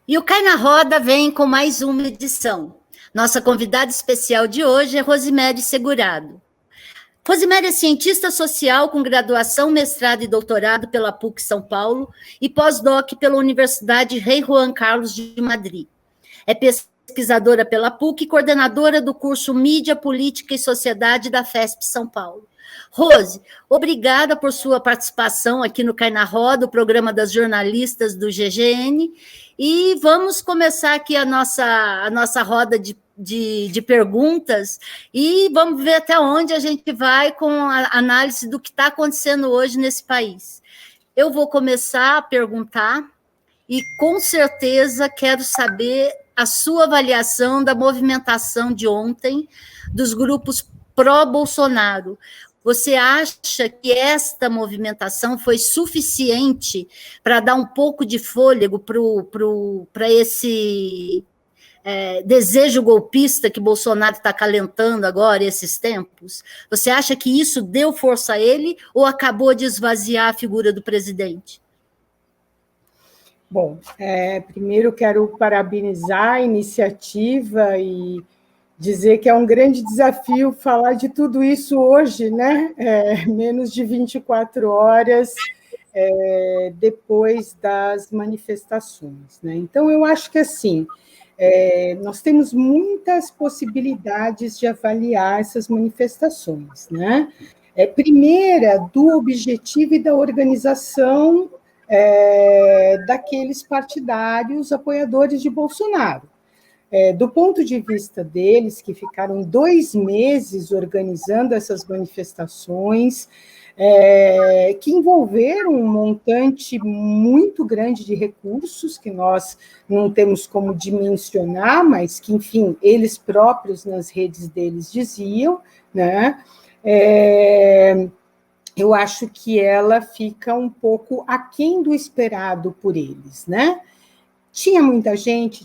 E o Cai na Roda vem com mais uma edição. Nossa convidada especial de hoje é Rosimere Segurado. Rosimere é cientista social com graduação, mestrado e doutorado pela PUC São Paulo e pós-doc pela Universidade Rei Juan Carlos de Madrid. É pesquisadora pela PUC e coordenadora do curso Mídia, Política e Sociedade da FESP São Paulo. Rose, obrigada por sua participação aqui no Cai na Roda, o programa das jornalistas do GGN, e vamos começar aqui a nossa roda de perguntas e vamos ver até onde a gente vai com a análise do que está acontecendo hoje nesse país. Eu vou começar a perguntar e, com certeza, quero saber a sua avaliação da movimentação de ontem dos grupos pró-Bolsonaro. Você acha que esta movimentação foi suficiente para dar um pouco de fôlego para esse desejo golpista que Bolsonaro está acalentando agora, esses tempos? Você acha que isso deu força a ele ou acabou de esvaziar a figura do presidente? Bom, primeiro quero parabenizar a iniciativa e dizer que é um grande desafio falar de tudo isso hoje, né? Menos de 24 horas depois das manifestações, né? Então, eu acho que, assim, nós temos muitas possibilidades de avaliar essas manifestações, né? Primeira, do objetivo e da organização daqueles partidários apoiadores de Bolsonaro. Do ponto de vista deles, que ficaram 2 meses organizando essas manifestações, que envolveram um montante muito grande de recursos, que nós não temos como dimensionar, mas que, enfim, eles próprios nas redes deles diziam, né? Eu acho que ela fica um pouco aquém do esperado por eles, né? Tinha muita gente,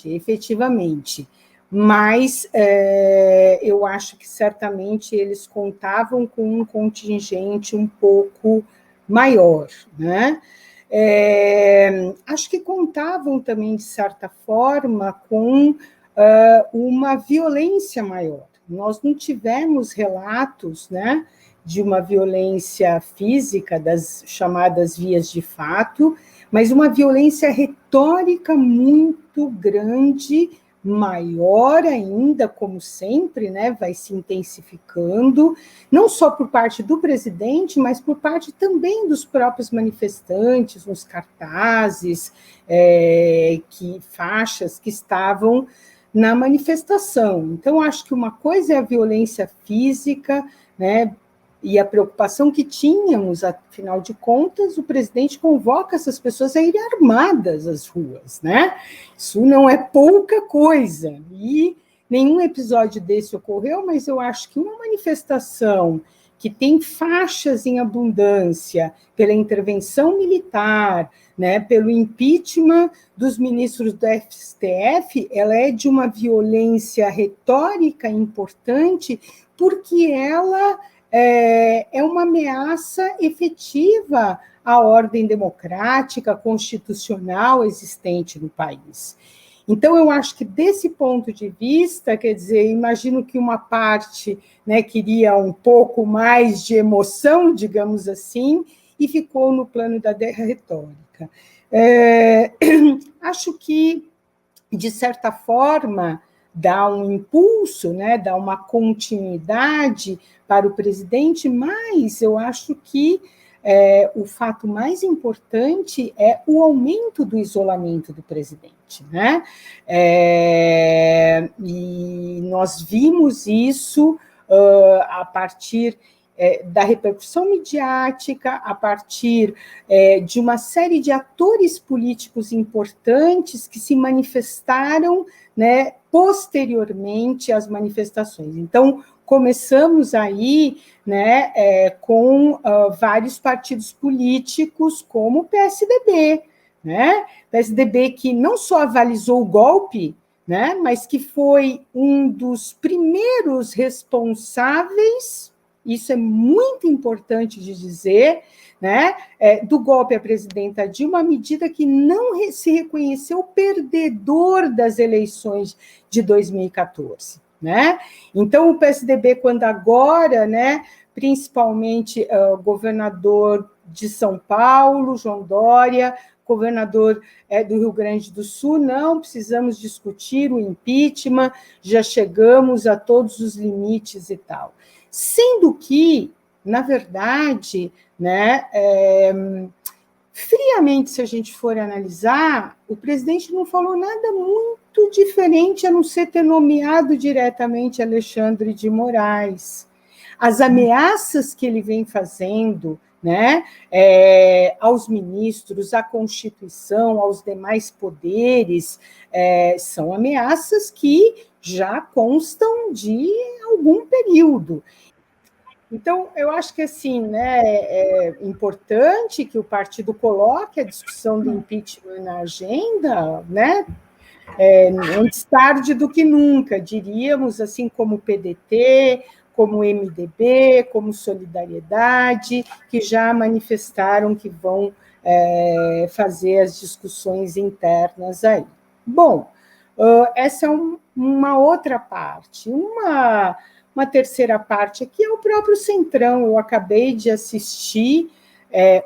efetivamente, mas eu acho que certamente eles contavam com um contingente um pouco maior, né? Acho que contavam também, de certa forma, com uma violência maior. Nós não tivemos relatos, né, de uma violência física, das chamadas vias de fato, mas uma violência retórica muito grande, maior ainda, como sempre, né, vai se intensificando, não só por parte do presidente, mas por parte também dos próprios manifestantes, nos cartazes, faixas que estavam na manifestação. Então, acho que uma coisa é a violência física, né, e a preocupação que tínhamos, afinal de contas, o presidente convoca essas pessoas a irem armadas às ruas, né? Isso não é pouca coisa, e nenhum episódio desse ocorreu, mas eu acho que uma manifestação que tem faixas em abundância pela intervenção militar, né, pelo impeachment dos ministros do STF, ela é de uma violência retórica importante, porque ela é uma ameaça efetiva à ordem democrática, constitucional existente no país. Então, eu acho que, desse ponto de vista, quer dizer, imagino que uma parte, né, queria um pouco mais de emoção, digamos assim, e ficou no plano da guerra retórica. Acho que, de certa forma, dá um impulso, né, dá uma continuidade para o presidente, mas eu acho que o fato mais importante é o aumento do isolamento do presidente, né? E nós vimos isso a partir da repercussão midiática, a partir de uma série de atores políticos importantes que se manifestaram, né, posteriormente às manifestações. Então, começamos aí, né, com vários partidos políticos, como o PSDB, né? PSDB que não só avalizou o golpe, né, mas que foi um dos primeiros responsáveis isso é muito importante de dizer, né, do golpe à presidenta Dilma, à medida que não se reconheceu perdedor das eleições de 2014. Né? Então, o PSDB, quando agora, né, principalmente o governador de São Paulo, João Dória, governador do Rio Grande do Sul, não precisamos discutir o impeachment, já chegamos a todos os limites e tal. Sendo que, na verdade, né, friamente, se a gente for analisar, o presidente não falou nada muito diferente, a não ser ter nomeado diretamente Alexandre de Moraes. As ameaças que ele vem fazendo, né, aos ministros, à Constituição, aos demais poderes, são ameaças que já constam de algum período. Então, eu acho que assim, né, é importante que o partido coloque a discussão do impeachment na agenda, né, antes tarde do que nunca, diríamos, assim como o PDT, como o MDB, como Solidariedade, que já manifestaram que vão fazer as discussões internas aí. Bom, essa é uma outra parte. Uma terceira parte aqui é o próprio Centrão. Eu acabei de assistir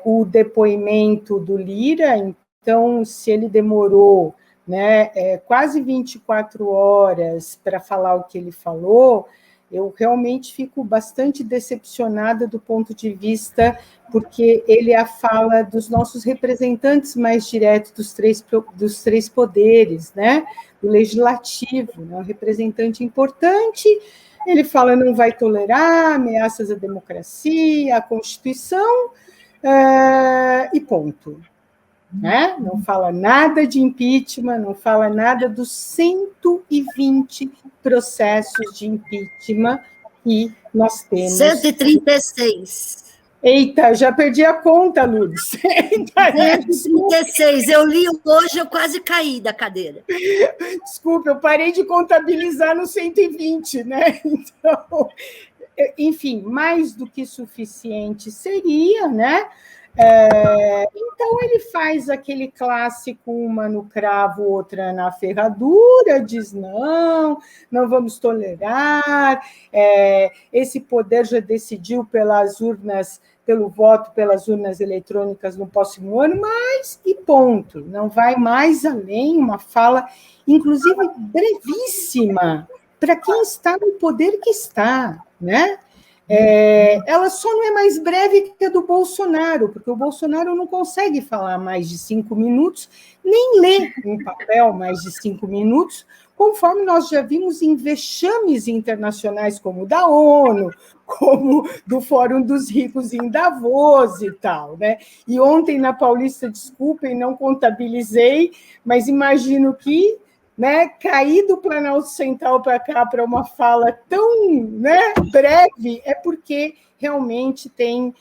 o depoimento do Lira, então, se ele demorou, né, quase 24 horas para falar o que ele falou, eu realmente fico bastante decepcionada do ponto de vista, porque ele é a fala dos nossos representantes mais diretos dos três poderes, né, do legislativo, né, um representante importante. Ele fala não vai tolerar ameaças à democracia, à Constituição, e ponto. Né? Não fala nada de impeachment, não fala nada dos 120 processos de impeachment que nós temos. 136. Eita, já perdi a conta, Lourdes. 136. Eu li hoje, eu quase caí da cadeira. Desculpa, eu parei de contabilizar no 120, né? Então, enfim, mais do que suficiente seria, né? Então, ele faz aquele clássico, uma no cravo, outra na ferradura, diz não vamos tolerar, esse poder já decidiu pelo voto pelas urnas eletrônicas no próximo ano, mas e ponto, não vai mais além, uma fala, inclusive, brevíssima, para quem está no poder que está, né? Ela só não é mais breve que a do Bolsonaro, porque o Bolsonaro não consegue falar mais de 5 minutos, nem ler em papel mais de 5 minutos, conforme nós já vimos em vexames internacionais como o da ONU, como do Fórum dos Ricos em Davos e tal, né? E ontem na Paulista, desculpem, não contabilizei, mas imagino que, né, cair do Planalto Central para cá para uma fala tão, né, breve é porque realmente tem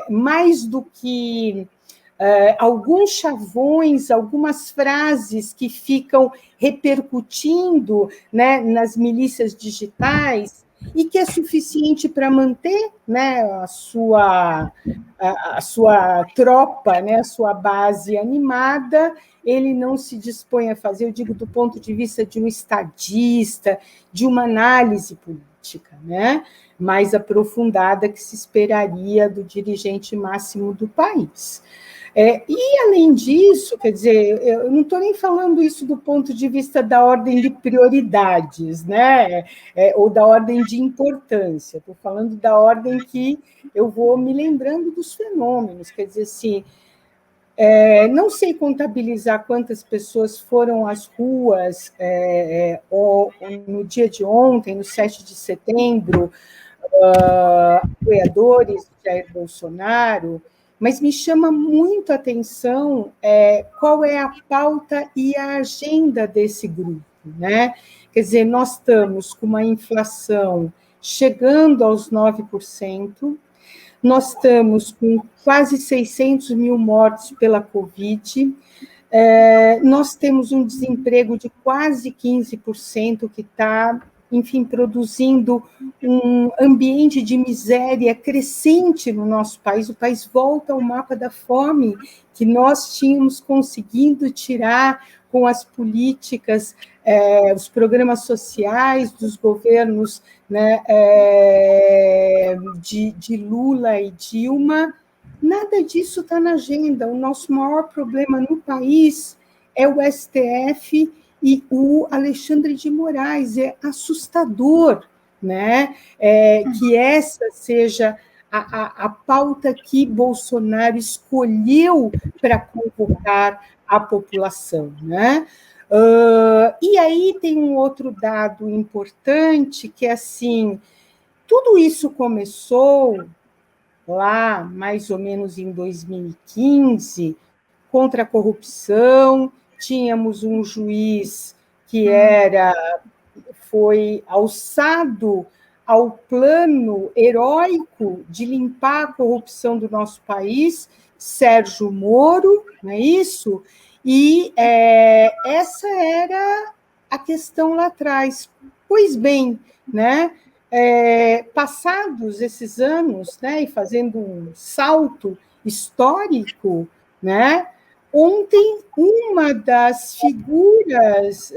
mais do que alguns chavões, algumas frases que ficam repercutindo, né, nas milícias digitais e que é suficiente para manter, né, a sua tropa, né, a sua base animada. Ele não se dispõe a fazer, eu digo do ponto de vista de um estadista, de uma análise política, né, mais aprofundada que se esperaria do dirigente máximo do país. E, além disso, quer dizer, eu não estou nem falando isso do ponto de vista da ordem de prioridades, né, ou da ordem de importância, estou falando da ordem que eu vou me lembrando dos fenômenos, quer dizer, assim, não sei contabilizar quantas pessoas foram às ruas no dia de ontem, no 7 de setembro, apoiadores de Jair Bolsonaro, mas me chama muito a atenção qual é a pauta e a agenda desse grupo, né? Quer dizer, nós estamos com uma inflação chegando aos 9%, nós estamos com quase 600 mil mortes pela Covid, nós temos um desemprego de quase 15%, que está enfim, produzindo um ambiente de miséria crescente no nosso país. O país volta ao mapa da fome que nós tínhamos conseguido tirar com as políticas, os programas sociais dos governos, né, de Lula e Dilma. Nada disso está na agenda. O nosso maior problema no país é o STF e o Alexandre de Moraes. É assustador, né? Que essa seja a pauta que Bolsonaro escolheu para convocar a população, né? E aí tem um outro dado importante, que é assim, tudo isso começou lá, mais ou menos em 2015, contra a corrupção, tínhamos um juiz que foi alçado ao plano heróico de limpar a corrupção do nosso país, Sérgio Moro, não é isso? E essa era a questão lá atrás. Pois bem, né? Passados esses anos, né, e fazendo um salto histórico, né, ontem uma das figuras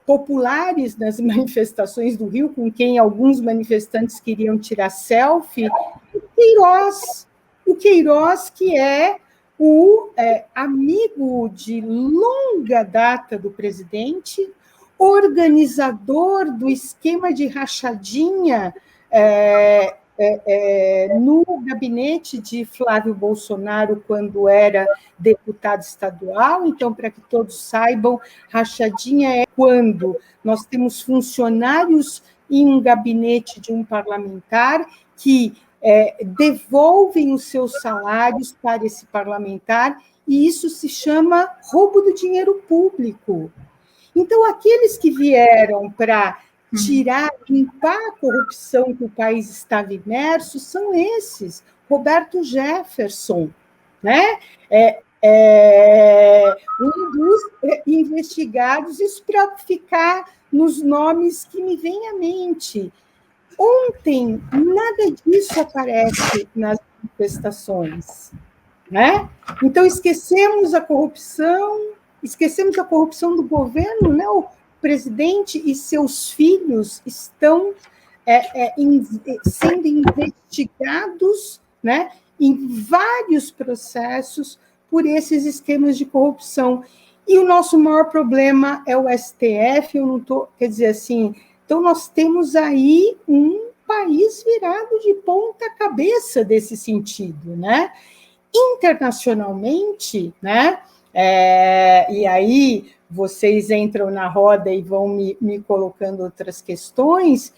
populares nas manifestações do Rio, com quem alguns manifestantes queriam tirar selfie, o Queiroz, que é o amigo de longa data do presidente, organizador do esquema de rachadinha no gabinete de Flávio Bolsonaro, quando era deputado estadual. Então, para que todos saibam, rachadinha é quando nós temos funcionários em um gabinete de um parlamentar que devolvem os seus salários para esse parlamentar, e isso se chama roubo do dinheiro público. Então, aqueles que vieram para limpar a corrupção que o país estava imerso são esses. Roberto Jefferson, né? Um dos investigados, isso para ficar nos nomes que me vêm à mente. Ontem, nada disso aparece nas manifestações, né? Então, esquecemos a corrupção do governo, né? O presidente e seus filhos estão sendo investigados, né, em vários processos por esses esquemas de corrupção. E o nosso maior problema é o STF. Quer dizer assim, então nós temos aí um país virado de ponta cabeça desse sentido, né? Internacionalmente, né? E aí vocês entram na roda e vão me colocando outras questões.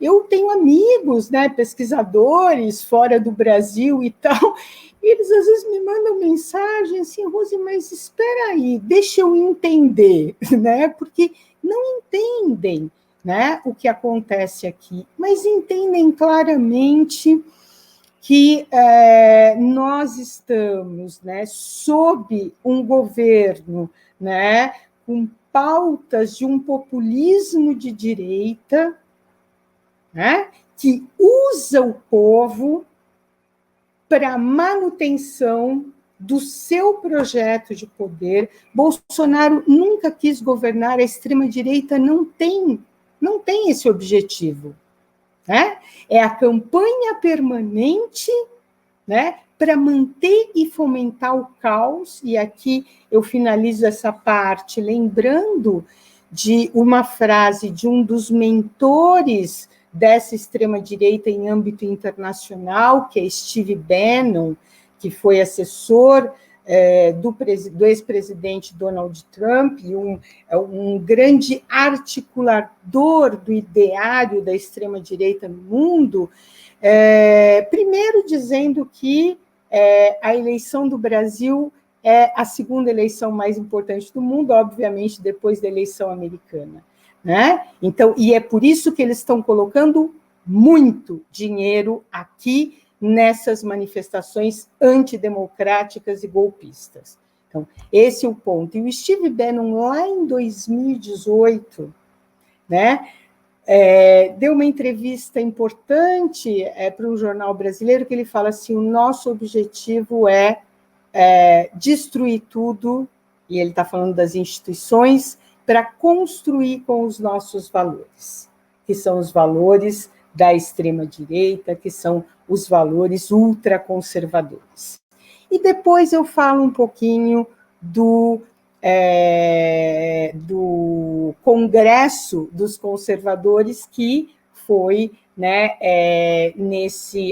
Eu tenho amigos, né, pesquisadores fora do Brasil e tal, e eles às vezes me mandam mensagem assim: Rose, mas espera aí, deixa eu entender, né? Porque não entendem, né, o que acontece aqui, mas entendem claramente que nós estamos, né, sob um governo, né, com pautas de um populismo de direita, né, que usa o povo para a manutenção do seu projeto de poder. Bolsonaro nunca quis governar, a extrema-direita não tem esse objetivo, né? É a campanha permanente, né, para manter e fomentar o caos. E aqui eu finalizo essa parte lembrando de uma frase de um dos mentores dessa extrema-direita em âmbito internacional, que é Steve Bannon, que foi assessor do ex-presidente Donald Trump, e um grande articulador do ideário da extrema-direita no mundo, primeiro dizendo que a eleição do Brasil é a segunda eleição mais importante do mundo, obviamente, depois da eleição americana, né? Então, e é por isso que eles estão colocando muito dinheiro aqui nessas manifestações antidemocráticas e golpistas. Então, esse é o ponto. E o Steve Bannon, lá em 2018, né, deu uma entrevista importante para um jornal brasileiro, que ele fala assim, o nosso objetivo é destruir tudo, e ele está falando das instituições, para construir com os nossos valores, que são os valores da extrema-direita, que são os valores ultraconservadores. E depois eu falo um pouquinho do Congresso dos Conservadores, que foi, né,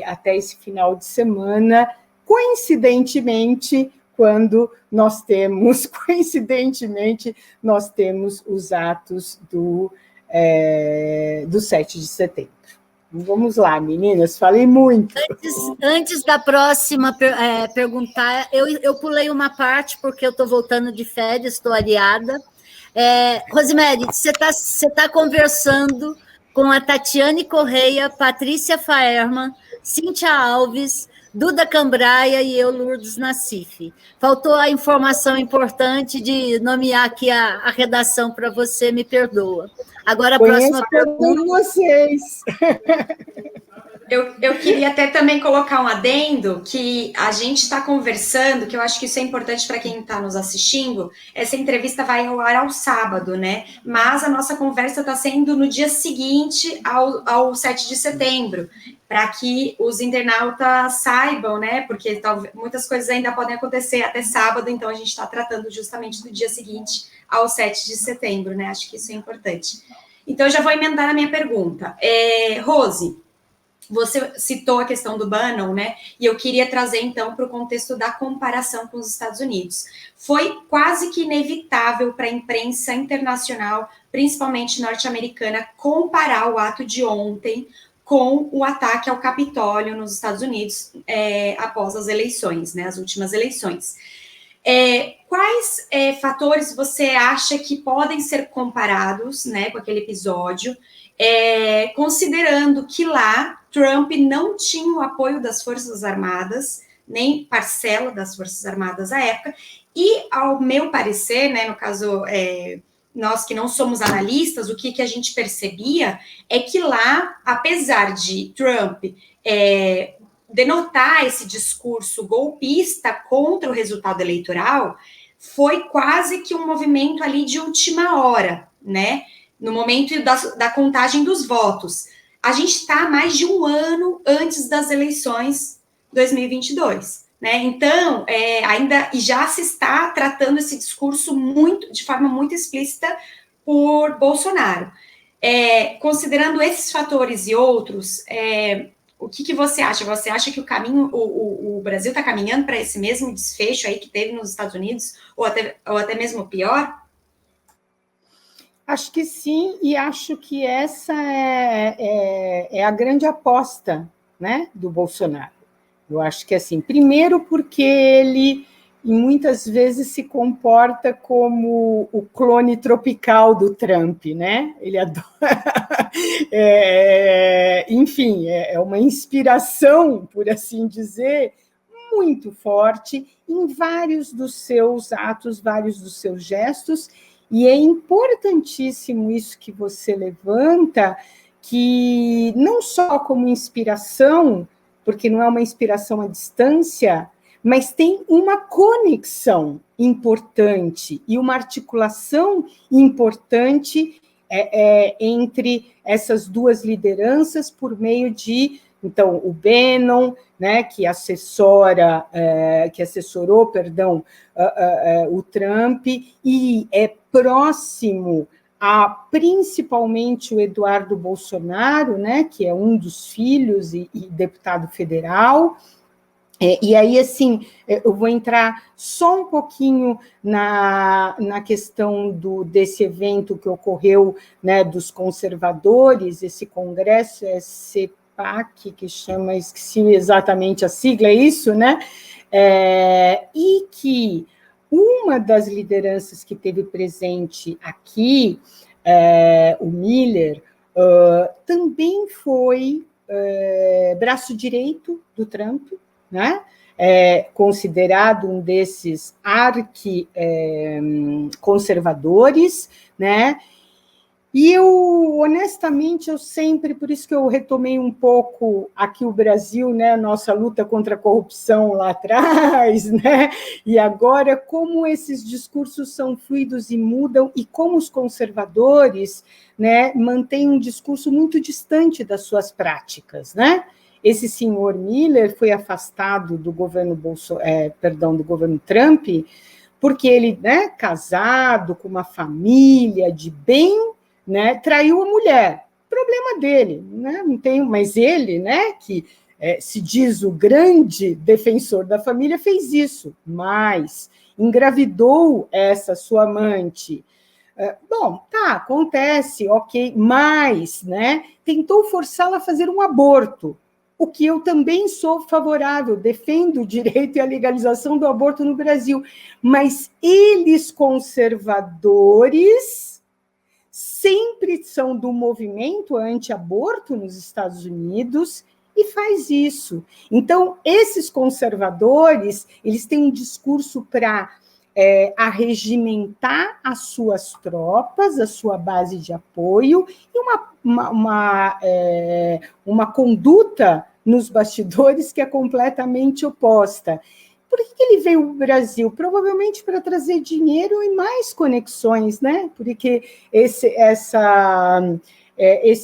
até esse final de semana, coincidentemente, nós temos os atos do 7 de setembro. Vamos lá, meninas, falei muito. Antes da próxima perguntar, eu pulei uma parte, porque eu estou voltando de férias, estou aliada. Rosemary, você tá conversando com a Tatiane Correia, Patrícia Faerman, Cíntia Alves, Duda Cambraia e eu, Lourdes Nassif. Faltou a informação importante de nomear aqui a redação para você, me perdoa. Agora a próxima pergunta. Vocês. Eu queria até também colocar um adendo, que a gente está conversando, que eu acho que isso é importante para quem está nos assistindo. Essa entrevista vai ao ar ao sábado, né? Mas a nossa conversa está sendo no dia seguinte ao 7 de setembro, para que os internautas saibam, né? Porque muitas coisas ainda podem acontecer até sábado, então a gente está tratando justamente do dia seguinte ao 7 de setembro, né? Acho que isso é importante. Então, eu já vou emendar na minha pergunta. Rose, você citou a questão do Bannon, né? E eu queria trazer, então, para o contexto da comparação com os Estados Unidos. Foi quase que inevitável para a imprensa internacional, principalmente norte-americana, comparar o ato de ontem com o ataque ao Capitólio nos Estados Unidos após as eleições, né? As últimas eleições. Quais fatores você acha que podem ser comparados, né, com aquele episódio, considerando que lá Trump não tinha o apoio das Forças Armadas, nem parcela das Forças Armadas à época, e, ao meu parecer, né, no caso, nós que não somos analistas, o que a gente percebia é que lá, apesar de Trump denotar esse discurso golpista contra o resultado eleitoral, foi quase que um movimento ali de última hora, né? No momento da contagem dos votos. A gente está mais de um ano antes das eleições 2022, né? Então, ainda já se está tratando esse discurso de forma muito explícita por Bolsonaro. Considerando esses fatores e outros, o que você acha? Você acha que o Brasil está caminhando para esse mesmo desfecho aí que teve nos Estados Unidos, ou até mesmo pior? Acho que sim, e acho que essa é a grande aposta, né, do Bolsonaro. Eu acho que, assim, primeiro porque ele muitas vezes se comporta como o clone tropical do Trump, né? Ele adora... enfim, é uma inspiração, por assim dizer, muito forte em vários dos seus atos, vários dos seus gestos, e é importantíssimo isso que você levanta, que não só como inspiração, porque não é uma inspiração à distância, mas tem uma conexão importante e uma articulação importante entre essas duas lideranças por meio de, então, o Bannon, né, que assessorou, o Trump, e é próximo a principalmente o Eduardo Bolsonaro, né, que é um dos filhos e deputado federal. E aí, assim, eu vou entrar só um pouquinho na questão desse evento que ocorreu, né, dos conservadores, esse congresso, CEPAC, que chama, esqueci exatamente a sigla, é isso, né? E que uma das lideranças que teve presente aqui, o Miller, também foi braço direito do Trump, né? considerado um desses conservadores, né? E eu, honestamente, por isso que eu retomei um pouco aqui o Brasil, né, nossa luta contra a corrupção lá atrás, né, e agora como esses discursos são fluidos e mudam, e como os conservadores, né, mantêm um discurso muito distante das suas práticas, né? Esse senhor Miller foi afastado do governo do governo Trump, porque ele, né, casado com uma família de bem, né, traiu a mulher. Problema dele, né? Não tem, mas ele, né, que se diz o grande defensor da família, fez isso, mas engravidou essa sua amante. Bom, tá, acontece, ok, mas, né, tentou forçá-la a fazer um aborto, o que eu também sou favorável, defendo o direito e a legalização do aborto no Brasil, mas eles, conservadores, sempre são do movimento anti-aborto nos Estados Unidos e faz isso. Então, esses conservadores, eles têm um discurso para arregimentar as suas tropas, a sua base de apoio, e uma conduta nos bastidores que é completamente oposta. Por que ele veio ao Brasil? Provavelmente para trazer dinheiro e mais conexões, né? Porque esse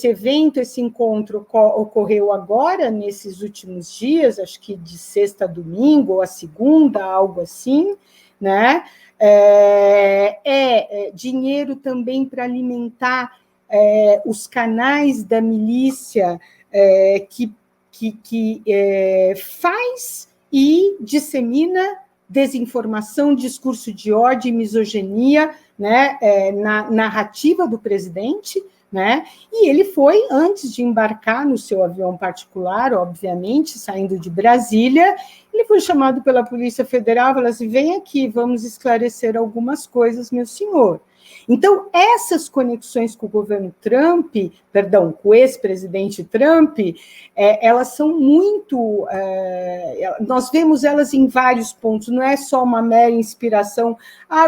evento, esse encontro ocorreu agora, nesses últimos dias, acho que de sexta a domingo, ou a segunda, algo assim, né? Dinheiro também para alimentar os canais da milícia que faz e dissemina desinformação, discurso de ódio e misoginia, né, na narrativa do presidente, né? E ele foi, antes de embarcar no seu avião particular, obviamente, saindo de Brasília, ele foi chamado pela Polícia Federal e falou assim: vem aqui, vamos esclarecer algumas coisas, meu senhor. Então, essas conexões com o governo Trump, com o ex-presidente Trump, elas são muito... nós vemos elas em vários pontos, não é só uma mera inspiração,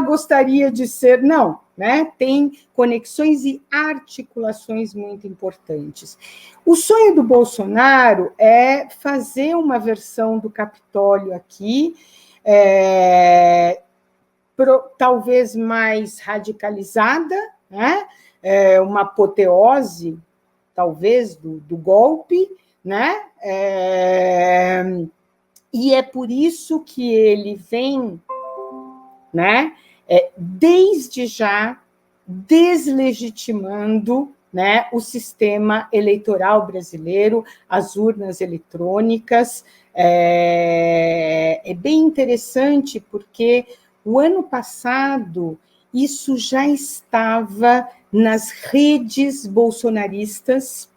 gostaria de ser... Não, né? Tem conexões e articulações muito importantes. O sonho do Bolsonaro é fazer uma versão do Capitólio aqui, talvez mais radicalizada, né? Uma apoteose, talvez, do golpe, né? E é por isso que ele vem, né? Desde já deslegitimando, né, o sistema eleitoral brasileiro, as urnas eletrônicas. É bem interessante porque o ano passado isso já estava nas redes bolsonaristas,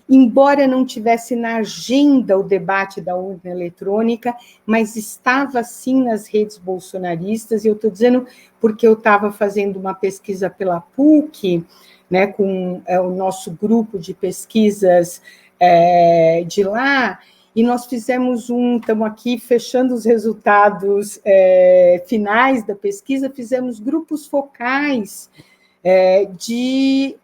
embora não tivesse na agenda o debate da urna eletrônica, mas estava sim nas redes bolsonaristas, e eu estou dizendo porque eu estava fazendo uma pesquisa pela PUC, né, com o nosso grupo de pesquisas de lá, e nós fizemos estamos aqui fechando os resultados finais da pesquisa, fizemos grupos focais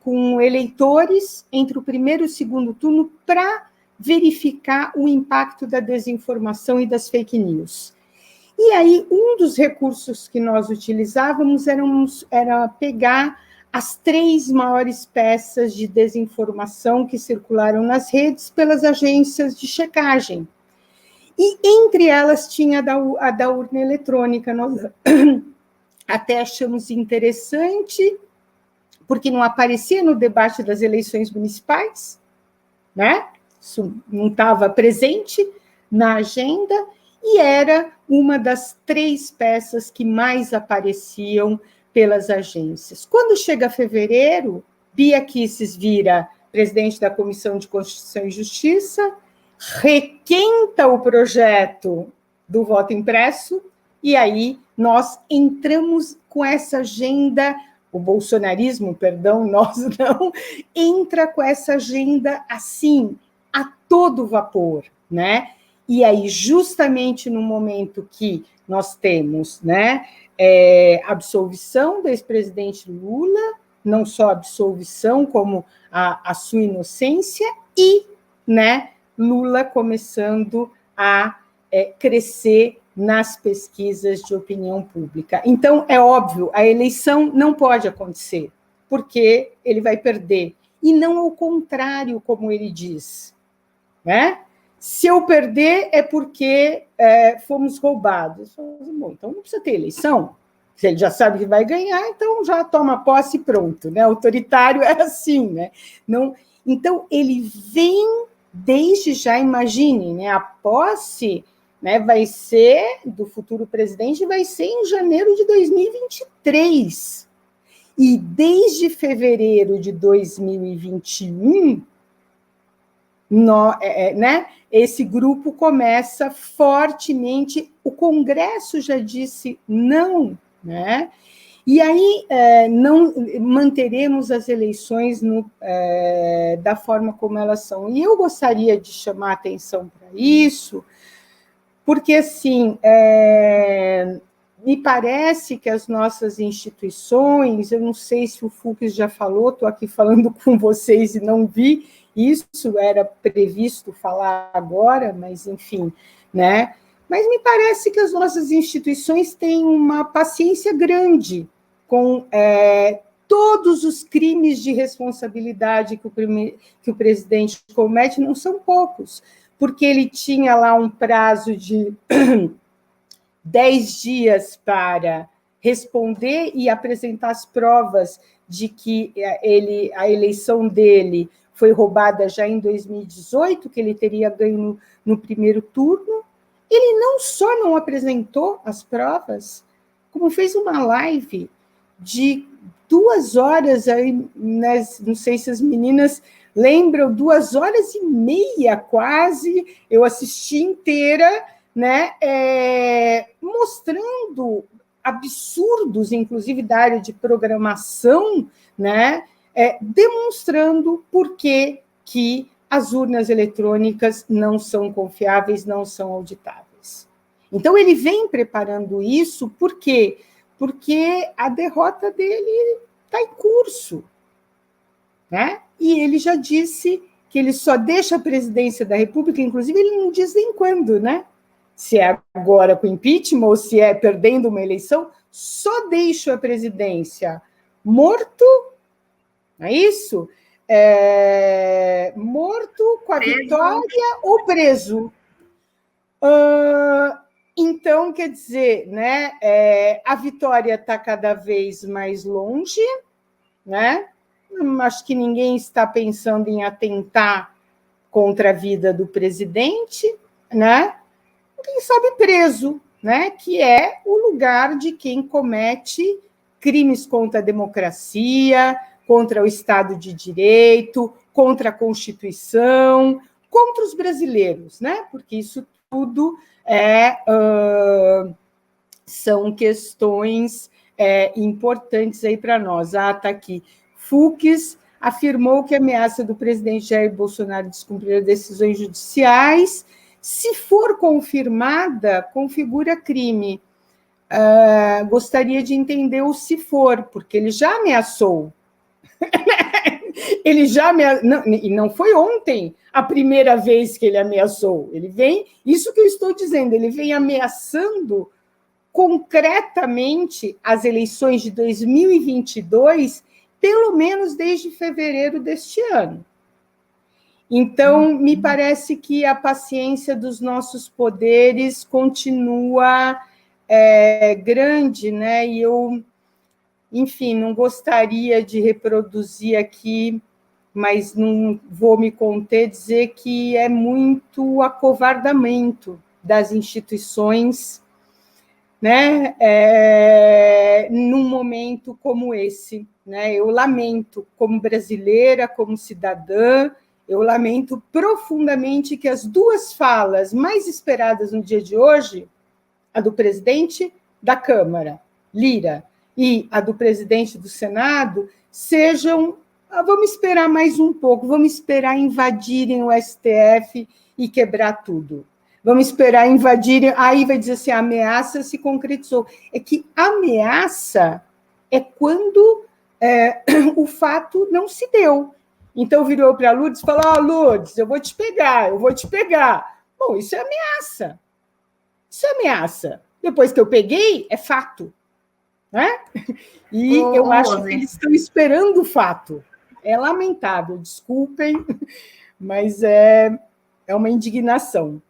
com eleitores entre o primeiro e o segundo turno para verificar o impacto da desinformação e das fake news. E aí, um dos recursos que nós utilizávamos era pegar as 3 maiores peças de desinformação que circularam nas redes pelas agências de checagem. E entre elas tinha a da urna eletrônica. Nós até achamos interessante, porque não aparecia no debate das eleições municipais, né? Isso não estava presente na agenda, e era uma das 3 peças que mais apareciam pelas agências. Quando chega fevereiro, Bia Kicis vira presidente da Comissão de Constituição e Justiça, requenta o projeto do voto impresso, e aí nós entramos com essa agenda, o bolsonarismo, nós não, entra com essa agenda assim, a todo vapor, né? E aí, justamente no momento que nós temos, né, absolvição do ex-presidente Lula, não só absolvição, como a sua inocência, e, né, Lula começando a crescer nas pesquisas de opinião pública. Então, é óbvio, a eleição não pode acontecer, porque ele vai perder. E não ao contrário, como ele diz, né? Se eu perder é porque fomos roubados. Bom, então não precisa ter eleição. Se ele já sabe que vai ganhar, então já toma posse e pronto, né? Autoritário é assim, né? Não, então, ele vem desde já, imagine, né? A posse, né, vai ser, do futuro presidente, vai ser em janeiro de 2023. E desde fevereiro de 2021, né, esse grupo começa fortemente, o Congresso já disse não, né? E aí não manteremos as eleições da forma como elas são. E eu gostaria de chamar a atenção para isso, porque, assim, me parece que as nossas instituições, eu não sei se o Fux já falou, estou aqui falando com vocês e não vi, isso era previsto falar agora, mas, enfim, né? Mas me parece que as nossas instituições têm uma paciência grande com todos os crimes de responsabilidade que o presidente comete, não são poucos, porque ele tinha lá um prazo de 10 dias para responder e apresentar as provas de que a eleição dele foi roubada já em 2018, que ele teria ganho no primeiro turno. Ele não só não apresentou as provas, como fez uma live de 2 horas, aí, né, não sei se as meninas lembram, 2h30 quase, eu assisti inteira, né, mostrando absurdos, inclusive da área de programação, né, demonstrando por que as urnas eletrônicas não são confiáveis, não são auditáveis. Então, ele vem preparando isso, por quê? Porque a derrota dele está em curso, né? E ele já disse que ele só deixa a presidência da República, inclusive ele não diz nem quando, né? Se é agora com impeachment ou se é perdendo uma eleição, só deixo a presidência morto, não é isso? Morto com a vitória ou preso. Então, quer dizer, né, a vitória está cada vez mais longe, né? Acho que ninguém está pensando em atentar contra a vida do presidente, né? Quem sabe preso, né? Que é o lugar de quem comete crimes contra a democracia, contra o Estado de Direito, contra a Constituição, contra os brasileiros, né? Porque isso tudo são questões importantes aí para nós. Está aqui. Fux afirmou que a ameaça do presidente Jair Bolsonaro de descumprir decisões judiciais, se for confirmada, configura crime. Gostaria de entender o se for, porque ele já ameaçou. Ele já ameaçou, e não foi ontem a primeira vez que ele ameaçou. Ele vem, isso que eu estou dizendo, ele vem ameaçando concretamente as eleições de 2022, pelo menos desde fevereiro deste ano. Então, me parece que a paciência dos nossos poderes continua grande, né? E eu, enfim, não gostaria de reproduzir aqui, mas não vou me conter, dizer que é muito acovardamento das instituições, né? Num momento como esse, né? Eu lamento, como brasileira, como cidadã, eu lamento profundamente que as 2 falas mais esperadas no dia de hoje, a do presidente da Câmara, Lira, e a do presidente do Senado, sejam, vamos esperar mais um pouco, vamos esperar invadirem o STF e quebrar tudo. vamos esperar invadirem, aí vai dizer assim, a ameaça se concretizou. É que ameaça é quando o fato não se deu. Então, virou para a Lourdes e falou, Lourdes, eu vou te pegar. Bom, isso é ameaça. Isso é ameaça. Depois que eu peguei, é fato. Né? E eu acho que eles estão esperando o fato. É lamentável, desculpem, mas é uma indignação.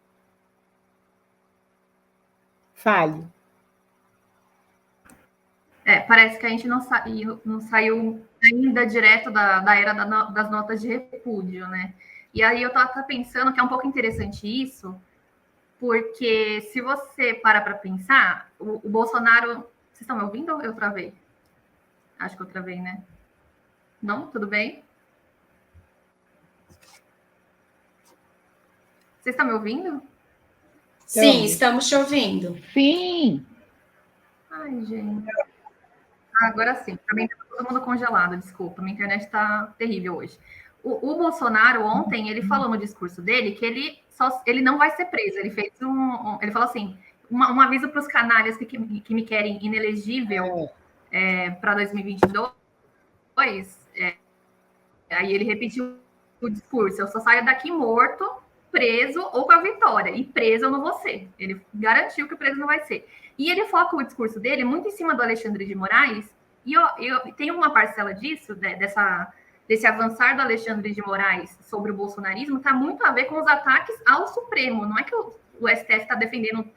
Fale. Parece que a gente não saiu ainda direto da era das notas de repúdio, né? E aí eu estava pensando que é um pouco interessante isso, porque se você para pensar, o Bolsonaro... Vocês estão me ouvindo ou eu travei? Acho que eu travei, né? Não? Tudo bem? Vocês estão me ouvindo? Sim, estamos te ouvindo. Sim. Ai, gente. Agora sim. Também está todo mundo congelado, desculpa. Minha internet está terrível hoje. O Bolsonaro, ontem, ele falou no discurso dele que ele não vai ser preso. Ele fez ele falou assim, um aviso para os canalhas que me querem inelegível para 2022. Aí ele repetiu o discurso, eu só saio daqui morto, preso ou com a vitória. E preso eu não vou ser. Ele garantiu que o preso não vai ser. E ele foca o discurso dele muito em cima do Alexandre de Moraes, e eu tenho uma parcela disso, desse avançar do Alexandre de Moraes sobre o bolsonarismo, está muito a ver com os ataques ao Supremo. Não é que o STF está defendendo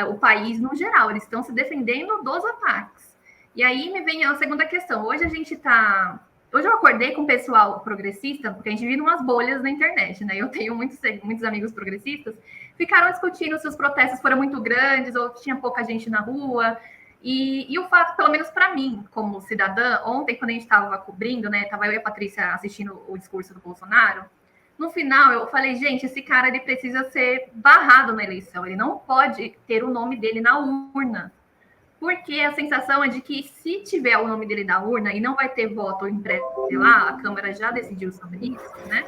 o país no geral, eles estão se defendendo dos ataques. E aí me vem a segunda questão. Hoje eu acordei com o pessoal progressista, porque a gente vive umas bolhas na internet, né? Eu tenho muitos amigos progressistas, ficaram discutindo se os protestos foram muito grandes ou tinha pouca gente na rua. E o fato, pelo menos para mim, como cidadã, ontem, quando a gente estava cobrindo, né? Estava eu e a Patrícia assistindo o discurso do Bolsonaro. No final, eu falei, gente, esse cara ele precisa ser barrado na eleição, ele não pode ter o nome dele na urna. Porque a sensação é de que se tiver o nome dele na urna e não vai ter voto impresso lá, a Câmara já decidiu sobre isso, né?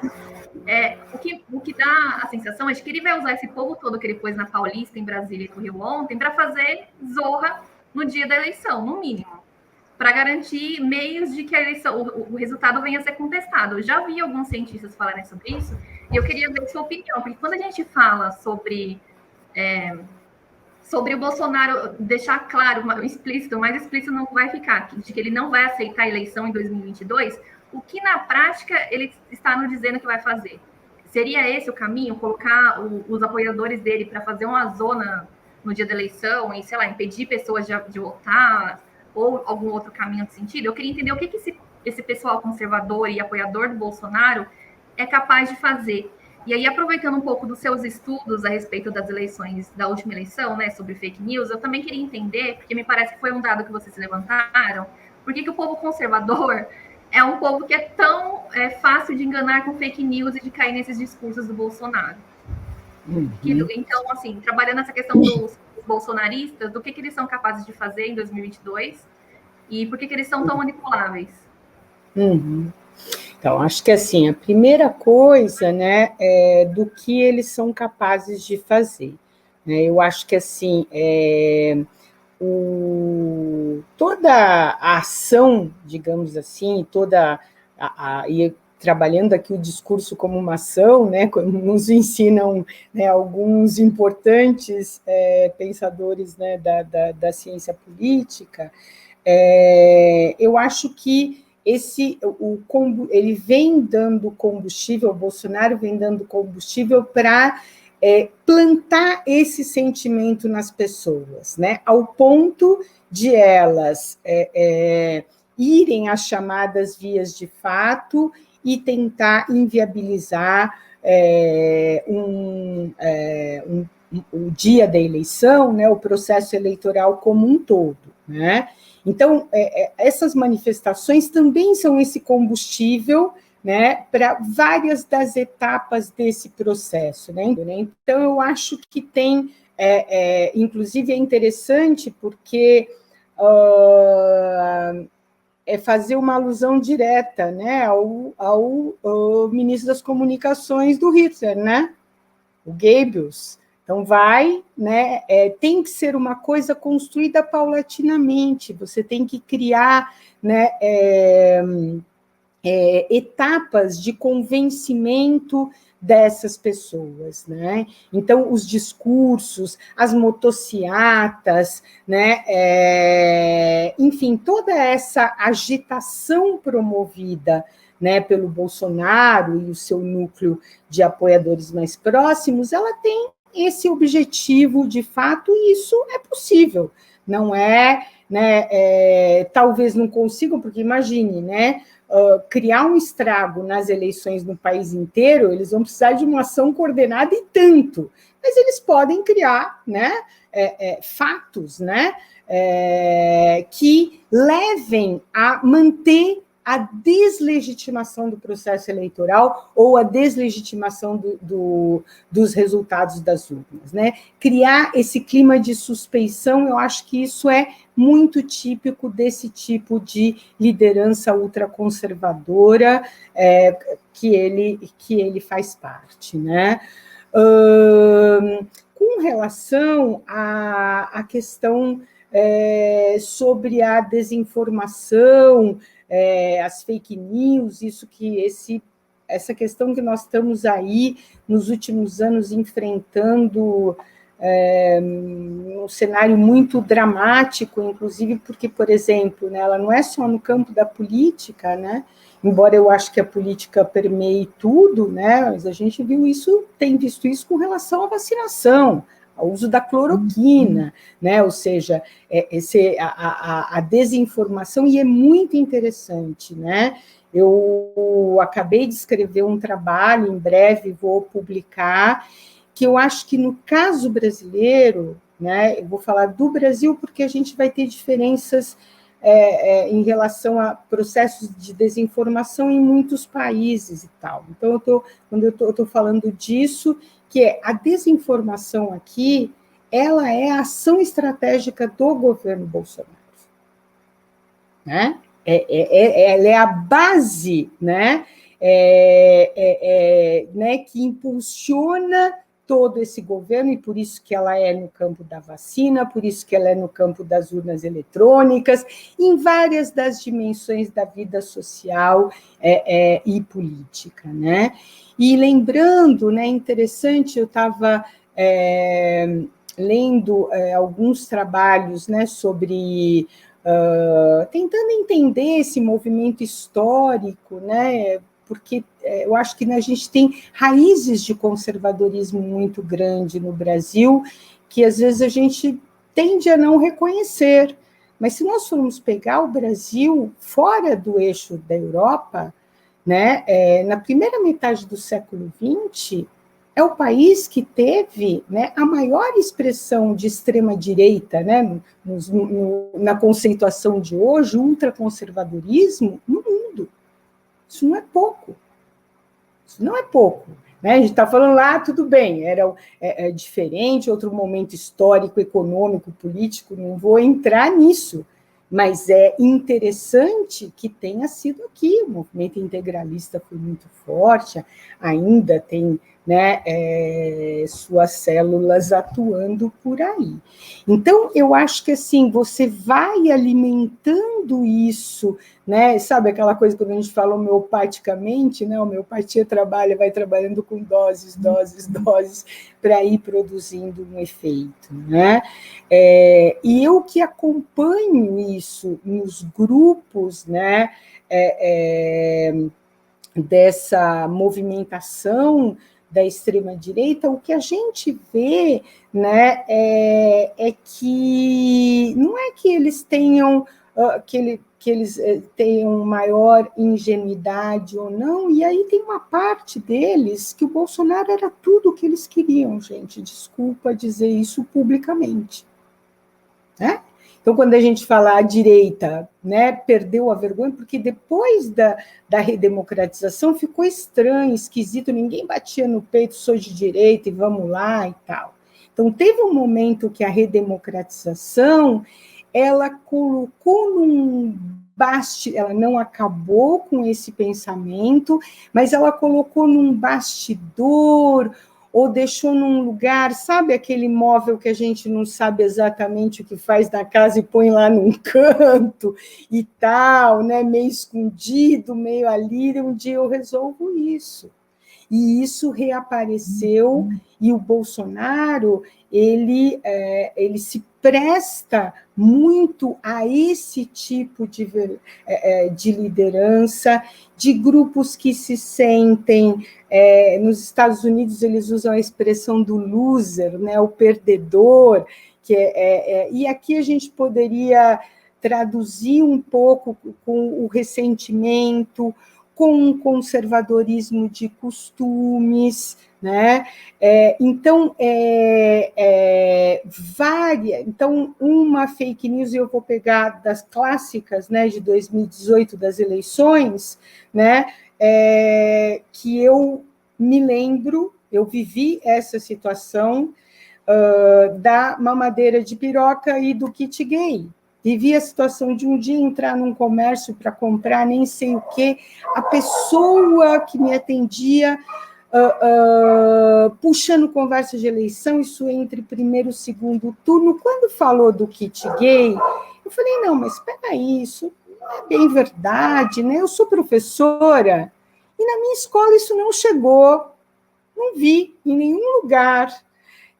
O que dá a sensação é de que ele vai usar esse povo todo que ele pôs na Paulista, em Brasília e no Rio ontem, para fazer zorra no dia da eleição, no mínimo, para garantir meios de que a eleição, o resultado venha a ser contestado. Eu já vi alguns cientistas falarem sobre isso, e eu queria ver sua opinião, porque quando a gente fala sobre o Bolsonaro deixar claro, mais explícito não vai ficar, de que ele não vai aceitar a eleição em 2022, o que na prática ele está nos dizendo que vai fazer? Seria esse o caminho? Colocar os apoiadores dele para fazer uma zona no dia da eleição e, sei lá, impedir pessoas de votar ou algum outro caminho de sentido? Eu queria entender o que esse pessoal conservador e apoiador do Bolsonaro é capaz de fazer. E aí, aproveitando um pouco dos seus estudos a respeito das eleições, da última eleição, né, sobre fake news, eu também queria entender, porque me parece que foi um dado que vocês levantaram, por que o povo conservador é um povo que é tão fácil de enganar com fake news e de cair nesses discursos do Bolsonaro. Uhum. Então, assim, trabalhando essa questão dos bolsonaristas, do que eles são capazes de fazer em 2022 e por que eles são tão manipuláveis. Uhum. Então, acho que assim, a primeira coisa, né, é do que eles são capazes de fazer. Né? Eu acho que assim, toda a ação, digamos assim, e trabalhando aqui o discurso como uma ação, né, como nos ensinam, né, alguns importantes pensadores, né, da ciência política, eu acho que ele vem dando combustível, o Bolsonaro vem dando combustível para plantar esse sentimento nas pessoas, né, ao ponto de elas irem às chamadas vias de fato e tentar inviabilizar o dia da eleição, né, o processo eleitoral como um todo, né? Então, essas manifestações também são esse combustível, né, para várias das etapas desse processo, né? Então, eu acho que tem, inclusive, é interessante porque é fazer uma alusão direta, né, ao ministro das Comunicações do Hitler, né? O Goebbels. Então, né, tem que ser uma coisa construída paulatinamente, você tem que criar, né, etapas de convencimento dessas pessoas, né? Então, os discursos, as motociatas, né? Enfim, toda essa agitação promovida, né, pelo Bolsonaro e o seu núcleo de apoiadores mais próximos, ela tem esse objetivo, de fato, e isso é possível. Não é, né? Talvez não consigam, porque imagine, né? Criar um estrago nas eleições no país inteiro, eles vão precisar de uma ação coordenada e tanto, mas eles podem criar, né, fatos, né, que levem a manter a deslegitimação do processo eleitoral ou a deslegitimação dos resultados das urnas, né? Criar esse clima de suspeição, eu acho que isso é muito típico desse tipo de liderança ultraconservadora que ele faz parte, né? Com relação à questão sobre a desinformação, as fake news, essa questão que nós estamos aí nos últimos anos enfrentando um cenário muito dramático, inclusive porque, por exemplo, né, ela não é só no campo da política, né? Embora eu acho que a política permeie tudo, né? Mas a gente tem visto isso com relação à vacinação, ao uso da cloroquina, né? Ou seja, a desinformação, e é muito interessante, né? Eu acabei de escrever um trabalho, em breve vou publicar, que eu acho que no caso brasileiro, né? Eu vou falar do Brasil porque a gente vai ter diferenças em relação a processos de desinformação em muitos países e tal. Então, quando eu estou falando disso, que a desinformação aqui, ela é a ação estratégica do governo Bolsonaro, né? Ela é a base, né? Né, que impulsiona todo esse governo, e por isso que ela é no campo da vacina, por isso que ela é no campo das urnas eletrônicas, em várias das dimensões da vida social e política, né? E lembrando, né, interessante, eu estava lendo alguns trabalhos, né, sobre tentando entender esse movimento histórico, né? Porque eu acho que a gente tem raízes de conservadorismo muito grande no Brasil, que às vezes a gente tende a não reconhecer. Mas se nós formos pegar o Brasil fora do eixo da Europa, né, na primeira metade do século XX, é o país que teve, né, a maior expressão de extrema-direita, né, na conceituação de hoje, ultraconservadorismo, no mundo. Isso não é pouco. Isso não é pouco. Né? A gente está falando lá, tudo bem, era diferente, outro momento histórico, econômico, político, não vou entrar nisso, mas é interessante que tenha sido aqui. O movimento integralista foi muito forte, ainda tem, né, suas células atuando por aí. Então, eu acho que assim, você vai alimentando isso, né? Sabe aquela coisa quando a gente fala homeopaticamente, né? A homeopatia vai trabalhando com doses, para ir produzindo um efeito, né? E eu que acompanho isso nos grupos, né, dessa movimentação da extrema-direita, o que a gente vê, né, que não é que eles tenham que eles tenham maior ingenuidade ou não, e aí tem uma parte deles que o Bolsonaro era tudo o que eles queriam, gente, desculpa dizer isso publicamente, né? Então, quando a gente fala a direita, né, perdeu a vergonha, porque depois da redemocratização ficou estranho, esquisito, ninguém batia no peito, sou de direita e vamos lá e tal. Então, teve um momento que a redemocratização, ela colocou ela não acabou com esse pensamento, mas ela colocou num bastidor ou deixou num lugar, sabe aquele móvel que a gente não sabe exatamente o que faz na casa e põe lá num canto e tal, né? Meio escondido, meio ali, um dia eu resolvo isso. E isso reapareceu, e o Bolsonaro, ele se presta muito a esse tipo de liderança, de grupos que se sentem... nos Estados Unidos, eles usam a expressão do loser, né, o perdedor, e aqui a gente poderia traduzir um pouco com o ressentimento, com um conservadorismo de costumes, né? Então, uma fake news, e eu vou pegar das clássicas, né, de 2018, das eleições, né, que eu me lembro, eu vivi essa situação da mamadeira de piroca e do kit gay. Vivi a situação de um dia entrar num comércio para comprar nem sei o quê, a pessoa que me atendia puxando conversa de eleição, isso entre primeiro e segundo turno. Quando falou do kit gay, eu falei, não, mas espera aí, isso não é bem verdade, né? Eu sou professora e na minha escola isso não chegou, não vi em nenhum lugar.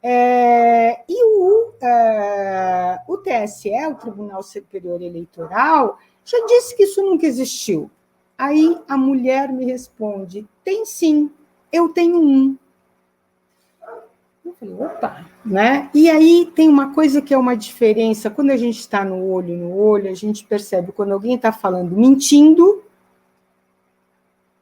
E o TSE, o Tribunal Superior Eleitoral, já disse que isso nunca existiu. Aí a mulher me responde, tem sim, eu tenho um. Eu falei, opa, né? E aí tem uma coisa que é uma diferença, quando a gente está no olho, a gente percebe quando alguém está falando mentindo,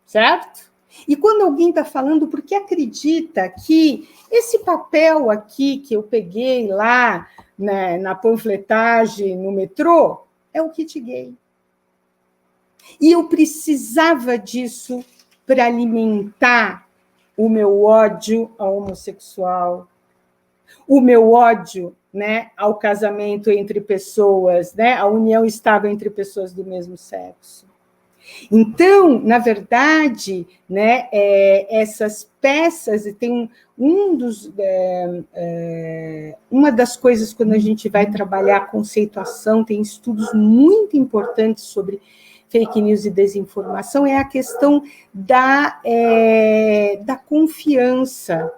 certo? E quando alguém está falando porque acredita que esse papel aqui que eu peguei lá, né, na panfletagem, no metrô, é o kit gay. E eu precisava disso para alimentar o meu ódio ao homossexual, o meu ódio, né, ao casamento entre pessoas, né, a união estável entre pessoas do mesmo sexo. Então, na verdade, né, essas peças, e tem uma das coisas quando a gente vai trabalhar a conceituação, tem estudos muito importantes sobre fake news e desinformação, é a questão da confiança.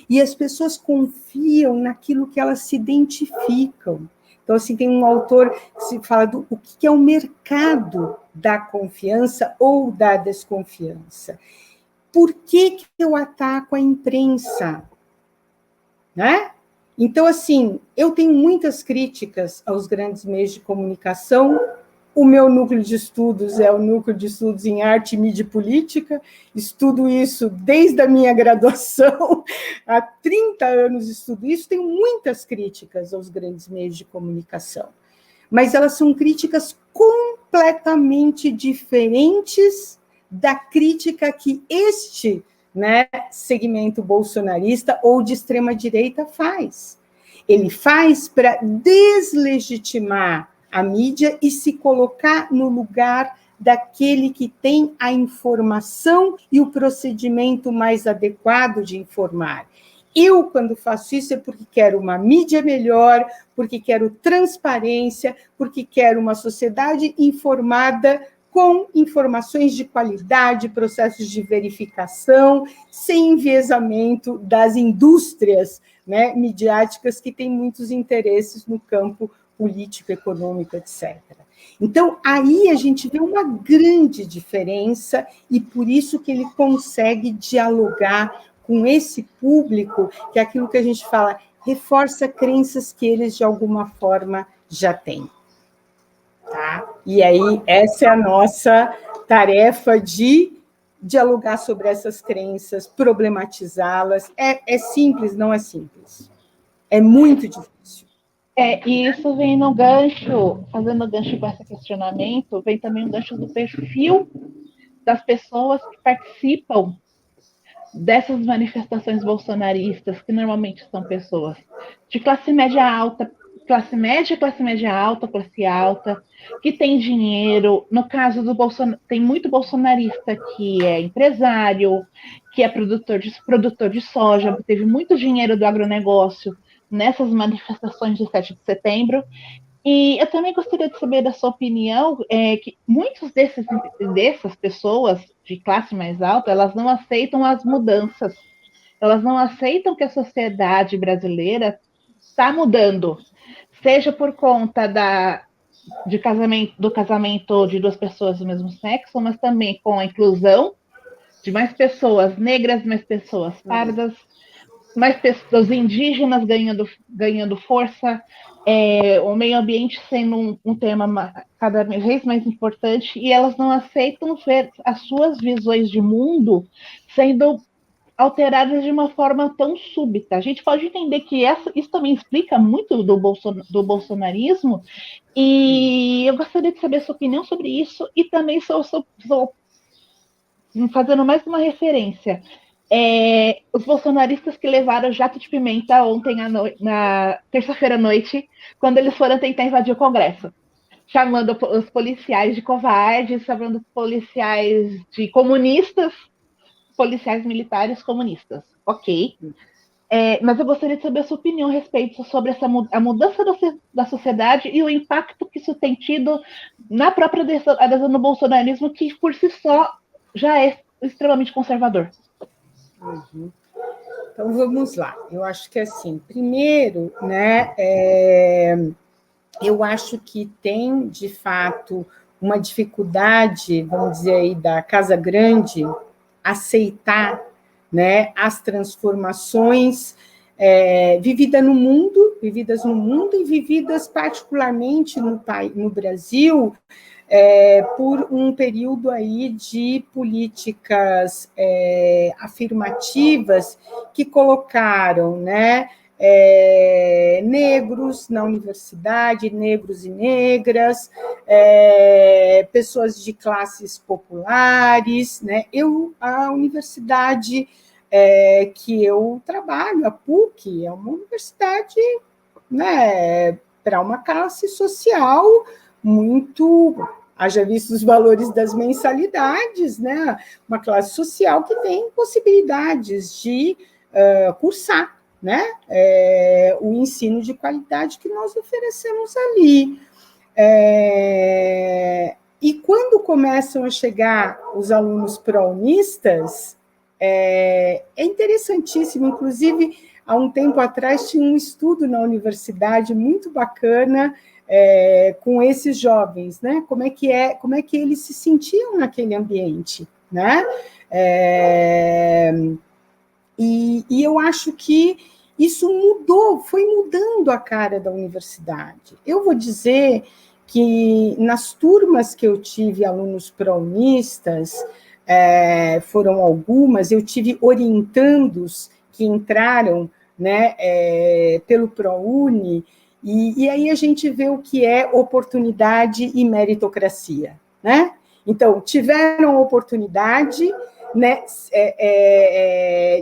E as pessoas confiam naquilo que elas se identificam. Então, assim, tem um autor que se fala do o que é o mercado da confiança ou da desconfiança. Por que eu ataco a imprensa? Né? Então, assim, eu tenho muitas críticas aos grandes meios de comunicação. O meu núcleo de estudos é o núcleo de estudos em arte, mídia e política. Estudo isso desde a minha graduação, há 30 anos estudo isso. Tenho muitas críticas aos grandes meios de comunicação, mas elas são críticas completamente diferentes da crítica que este, né, segmento bolsonarista ou de extrema-direita faz. Ele faz para deslegitimar a mídia e se colocar no lugar daquele que tem a informação e o procedimento mais adequado de informar. Eu, quando faço isso, é porque quero uma mídia melhor, porque quero transparência, porque quero uma sociedade informada com informações de qualidade, processos de verificação, sem enviesamento das indústrias, né, midiáticas que têm muitos interesses no campo político, econômico, etc. Então, aí a gente vê uma grande diferença e por isso que ele consegue dialogar com esse público, que é aquilo que a gente fala, reforça crenças que eles, de alguma forma, já têm. Tá? E aí, essa é a nossa tarefa de dialogar sobre essas crenças, problematizá-las. É simples, não é simples. É muito difícil. E isso vem no gancho, fazendo gancho com esse questionamento, vem também um gancho do perfil das pessoas que participam dessas manifestações bolsonaristas, que normalmente são pessoas de classe média alta, classe média alta, classe alta, que tem dinheiro. No caso do Bolsonaro, tem muito bolsonarista que é empresário, que é produtor de soja, teve muito dinheiro do agronegócio nessas manifestações de 7 de setembro. E eu também gostaria de saber da sua opinião, que muitos dessas pessoas de classe mais alta, elas não aceitam as mudanças, elas não aceitam que a sociedade brasileira está mudando, seja por conta do casamento de duas pessoas do mesmo sexo, mas também com a inclusão de mais pessoas negras, mais pessoas pardas, mais pessoas indígenas ganhando força, o meio ambiente sendo um tema cada vez mais importante, e elas não aceitam ver as suas visões de mundo sendo alteradas de uma forma tão súbita. A gente pode entender que isso também explica muito do bolsonarismo, e eu gostaria de saber a sua opinião sobre isso, e também sou fazendo mais uma referência. Os bolsonaristas que levaram jato de pimenta ontem na terça-feira à noite, quando eles foram tentar invadir o Congresso, chamando os policiais de covardes, chamando os policiais de comunistas, policiais militares comunistas. Ok. Mas eu gostaria de saber a sua opinião a respeito sobre a mudança da sociedade e o impacto que isso tem tido na própria adesão do bolsonarismo, que por si só já é extremamente conservador. Uhum. Então, vamos lá. Eu acho que, assim, primeiro, né, eu acho que tem, de fato, uma dificuldade, vamos dizer aí, da Casa Grande aceitar, né, as transformações vividas no mundo e vividas particularmente no Brasil, por um período aí de políticas afirmativas que colocaram, né, negros na universidade, negros e negras, pessoas de classes populares, né? A universidade que eu trabalho, a PUC, é uma universidade, né, para uma classe social muito, haja visto os valores das mensalidades, né? Uma classe social que tem possibilidades de cursar, né, o ensino de qualidade que nós oferecemos ali. E quando começam a chegar os alunos pró-unistas, é interessantíssimo, inclusive, há um tempo atrás tinha um estudo na universidade muito bacana com esses jovens, né? Como é que eles se sentiam naquele ambiente, né? E eu acho que isso foi mudando a cara da universidade. Eu vou dizer que nas turmas que eu tive alunos pró-unistas, foram algumas, eu tive orientandos que entraram, né, pelo ProUni, e aí a gente vê o que é oportunidade e meritocracia, né? Então, tiveram oportunidade, né,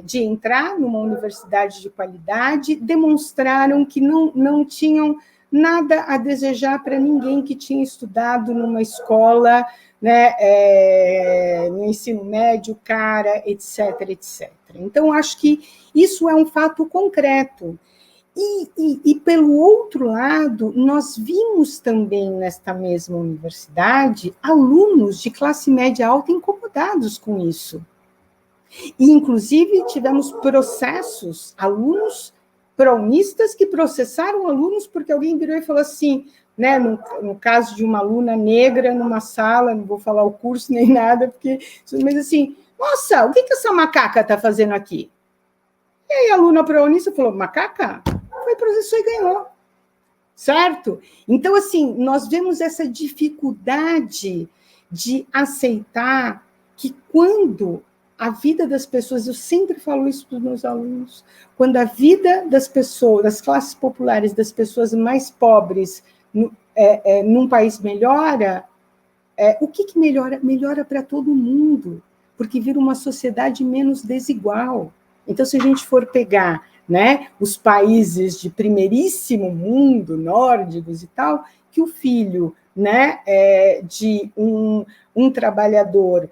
de entrar numa universidade de qualidade, demonstraram que não tinham nada a desejar para ninguém que tinha estudado numa escola, né, no ensino médio, cara, etc, etc. Então, acho que isso é um fato concreto. E, pelo outro lado, nós vimos também nesta mesma universidade alunos de classe média alta incomodados com isso. E, inclusive, tivemos processos, alunos pró-unistas que processaram alunos porque alguém virou e falou assim, né, no caso de uma aluna negra numa sala, não vou falar o curso nem nada, mas assim, nossa, o que essa macaca está fazendo aqui? E aí a aluna pró-unista falou, macaca? Foi professor e ganhou, certo? Então, assim, nós vemos essa dificuldade de aceitar que quando a vida das pessoas, eu sempre falo isso para os meus alunos, quando a vida das pessoas, das classes populares, das pessoas mais pobres, num país melhora, o que melhora? Melhora para todo mundo, porque vira uma sociedade menos desigual. Então, se a gente for pegar né, os países de primeiríssimo mundo, nórdicos e tal, que o filho, né, de um trabalhador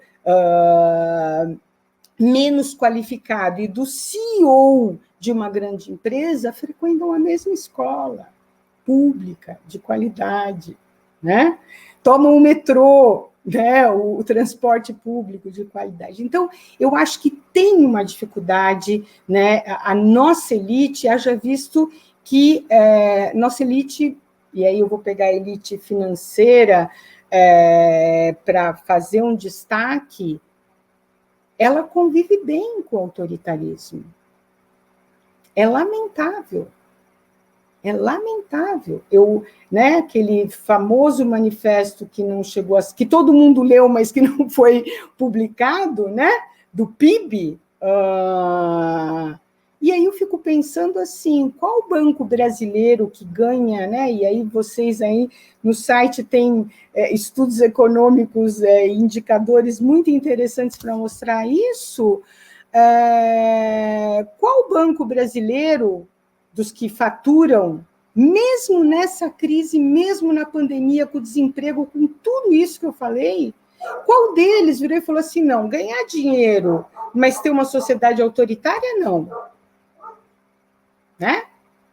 menos qualificado e do CEO de uma grande empresa frequentam a mesma escola pública, de qualidade, né? Tomam o metrô, né? O transporte público de qualidade. Então, eu acho que tem uma dificuldade, né? A nossa elite, haja visto que nossa elite, e aí eu vou pegar a elite financeira para fazer um destaque, ela convive bem com o autoritarismo. É lamentável. É lamentável. Né, aquele famoso manifesto que não chegou que todo mundo leu, mas que não foi publicado, né, do PIB. E aí eu fico pensando assim, qual banco brasileiro que ganha, né? E aí vocês aí no site tem estudos econômicos, indicadores muito interessantes para mostrar isso. Qual banco brasileiro dos que faturam, mesmo nessa crise, mesmo na pandemia, com o desemprego, com tudo isso que eu falei, qual deles virou e falou assim, não, ganhar dinheiro, mas ter uma sociedade autoritária, não. Né?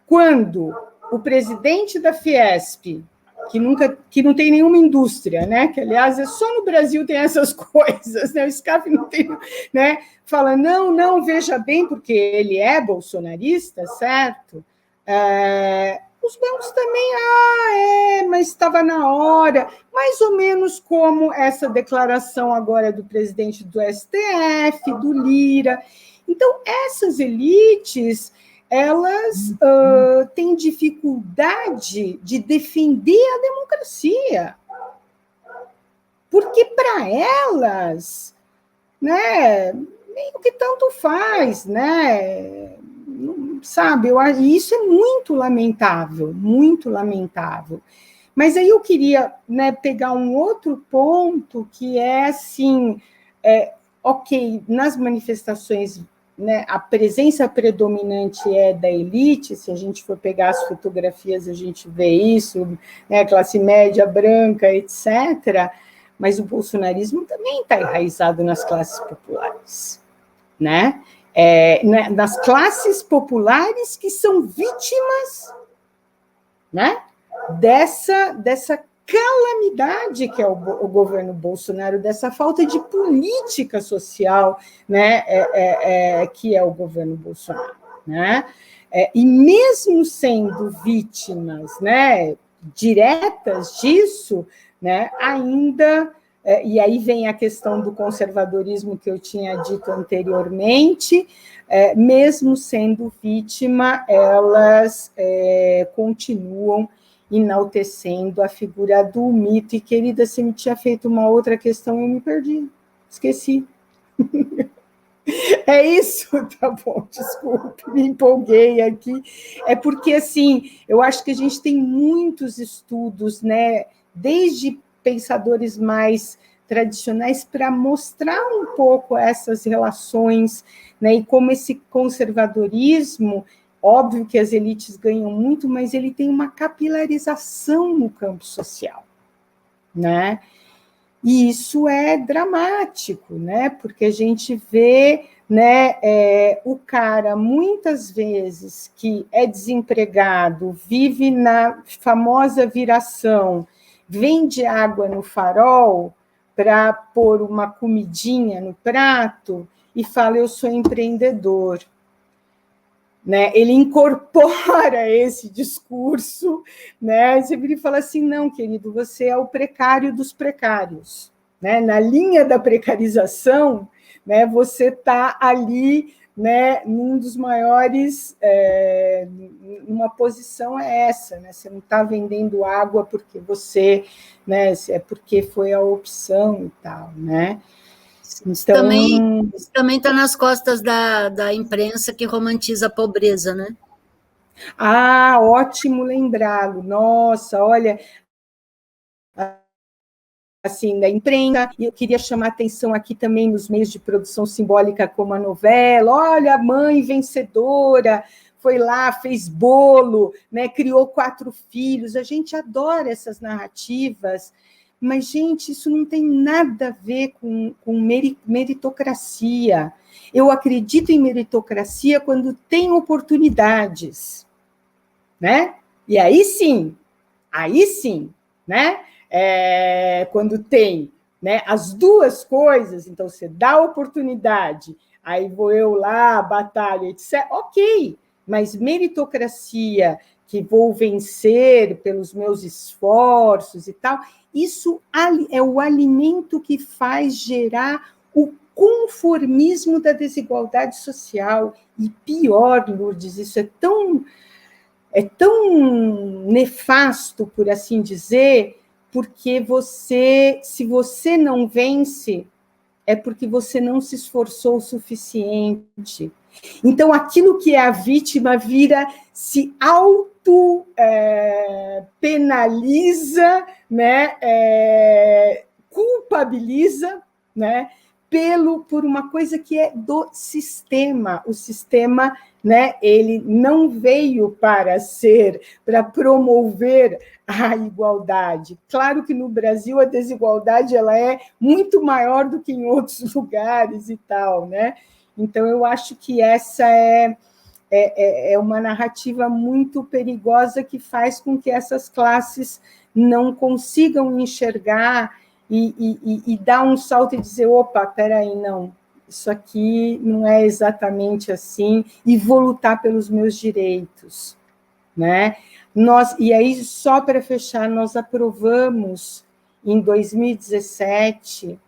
Quando o presidente da Fiesp, que não tem nenhuma indústria, né? Que, aliás, só no Brasil tem essas coisas, né? O SCAF não tem, né? Fala, não, veja bem, porque ele é bolsonarista, certo? Os bancos também, mas estava na hora, mais ou menos como essa declaração agora do presidente do STF, do Lira. Então, essas elites, elas têm dificuldade de defender a democracia, porque para elas, né, meio que tanto faz, né, sabe, isso é muito lamentável, muito lamentável. Mas aí eu queria, né, pegar um outro ponto que é assim, ok, nas manifestações, né, a presença predominante é da elite, se a gente for pegar as fotografias, a gente vê isso, né, classe média, branca, etc., mas o bolsonarismo também está enraizado nas classes populares, né? Nas classes populares que são vítimas, né, dessa calamidade que é o governo Bolsonaro, dessa falta de política social, né, que é o governo Bolsonaro, né? E mesmo sendo vítimas, né, diretas disso, né, ainda, e aí vem a questão do conservadorismo que eu tinha dito anteriormente, mesmo sendo vítima, elas continuam enaltecendo a figura do mito. E, querida, você me tinha feito uma outra questão, eu me perdi, esqueci. É isso? Tá bom, desculpe, me empolguei aqui. É porque, assim, eu acho que a gente tem muitos estudos, né, desde pensadores mais tradicionais, para mostrar um pouco essas relações, né, e como esse conservadorismo, óbvio que as elites ganham muito, mas ele tem uma capilarização no campo social, né? E isso é dramático, né? Porque a gente vê, né, o cara, muitas vezes, que é desempregado, vive na famosa viração, vende água no farol para pôr uma comidinha no prato e fala, eu sou empreendedor. Né, ele incorpora esse discurso, né? Você vira e fala assim, não, querido, você é o precário dos precários, né? Na linha da precarização, né, você está ali, né, num dos maiores, numa posição essa, né? Você não está vendendo água porque você, né, é porque foi a opção e tal, né? Então, também está nas costas da imprensa que romantiza a pobreza, né? Ah, ótimo lembrá-lo. Nossa, olha, assim, da imprensa, e eu queria chamar a atenção aqui também nos meios de produção simbólica como a novela, olha, a mãe vencedora, foi lá, fez bolo, né, criou 4 filhos. A gente adora essas narrativas, mas, gente, isso não tem nada a ver com meritocracia. Eu acredito em meritocracia quando tem oportunidades, né? E aí sim, né? Quando tem, né, as duas coisas, então você dá oportunidade, aí vou eu lá, batalho, etc. Ok, mas meritocracia, que vou vencer pelos meus esforços e tal, isso é o alimento que faz gerar o conformismo da desigualdade social. E pior, Lourdes, isso é tão nefasto, por assim dizer, porque se você não vence, é porque você não se esforçou o suficiente. Então, aquilo que é a vítima se auto-penaliza, né? Culpabiliza, né? Por uma coisa que é do sistema. O sistema, né, ele não veio para promover a igualdade. Claro que no Brasil a desigualdade ela é muito maior do que em outros lugares e tal, né? Então, eu acho que essa é uma narrativa muito perigosa que faz com que essas classes não consigam enxergar e dar um salto e dizer, opa, peraí, não, isso aqui não é exatamente assim, e vou lutar pelos meus direitos, né? E aí, só para fechar, nós aprovamos, em 2017,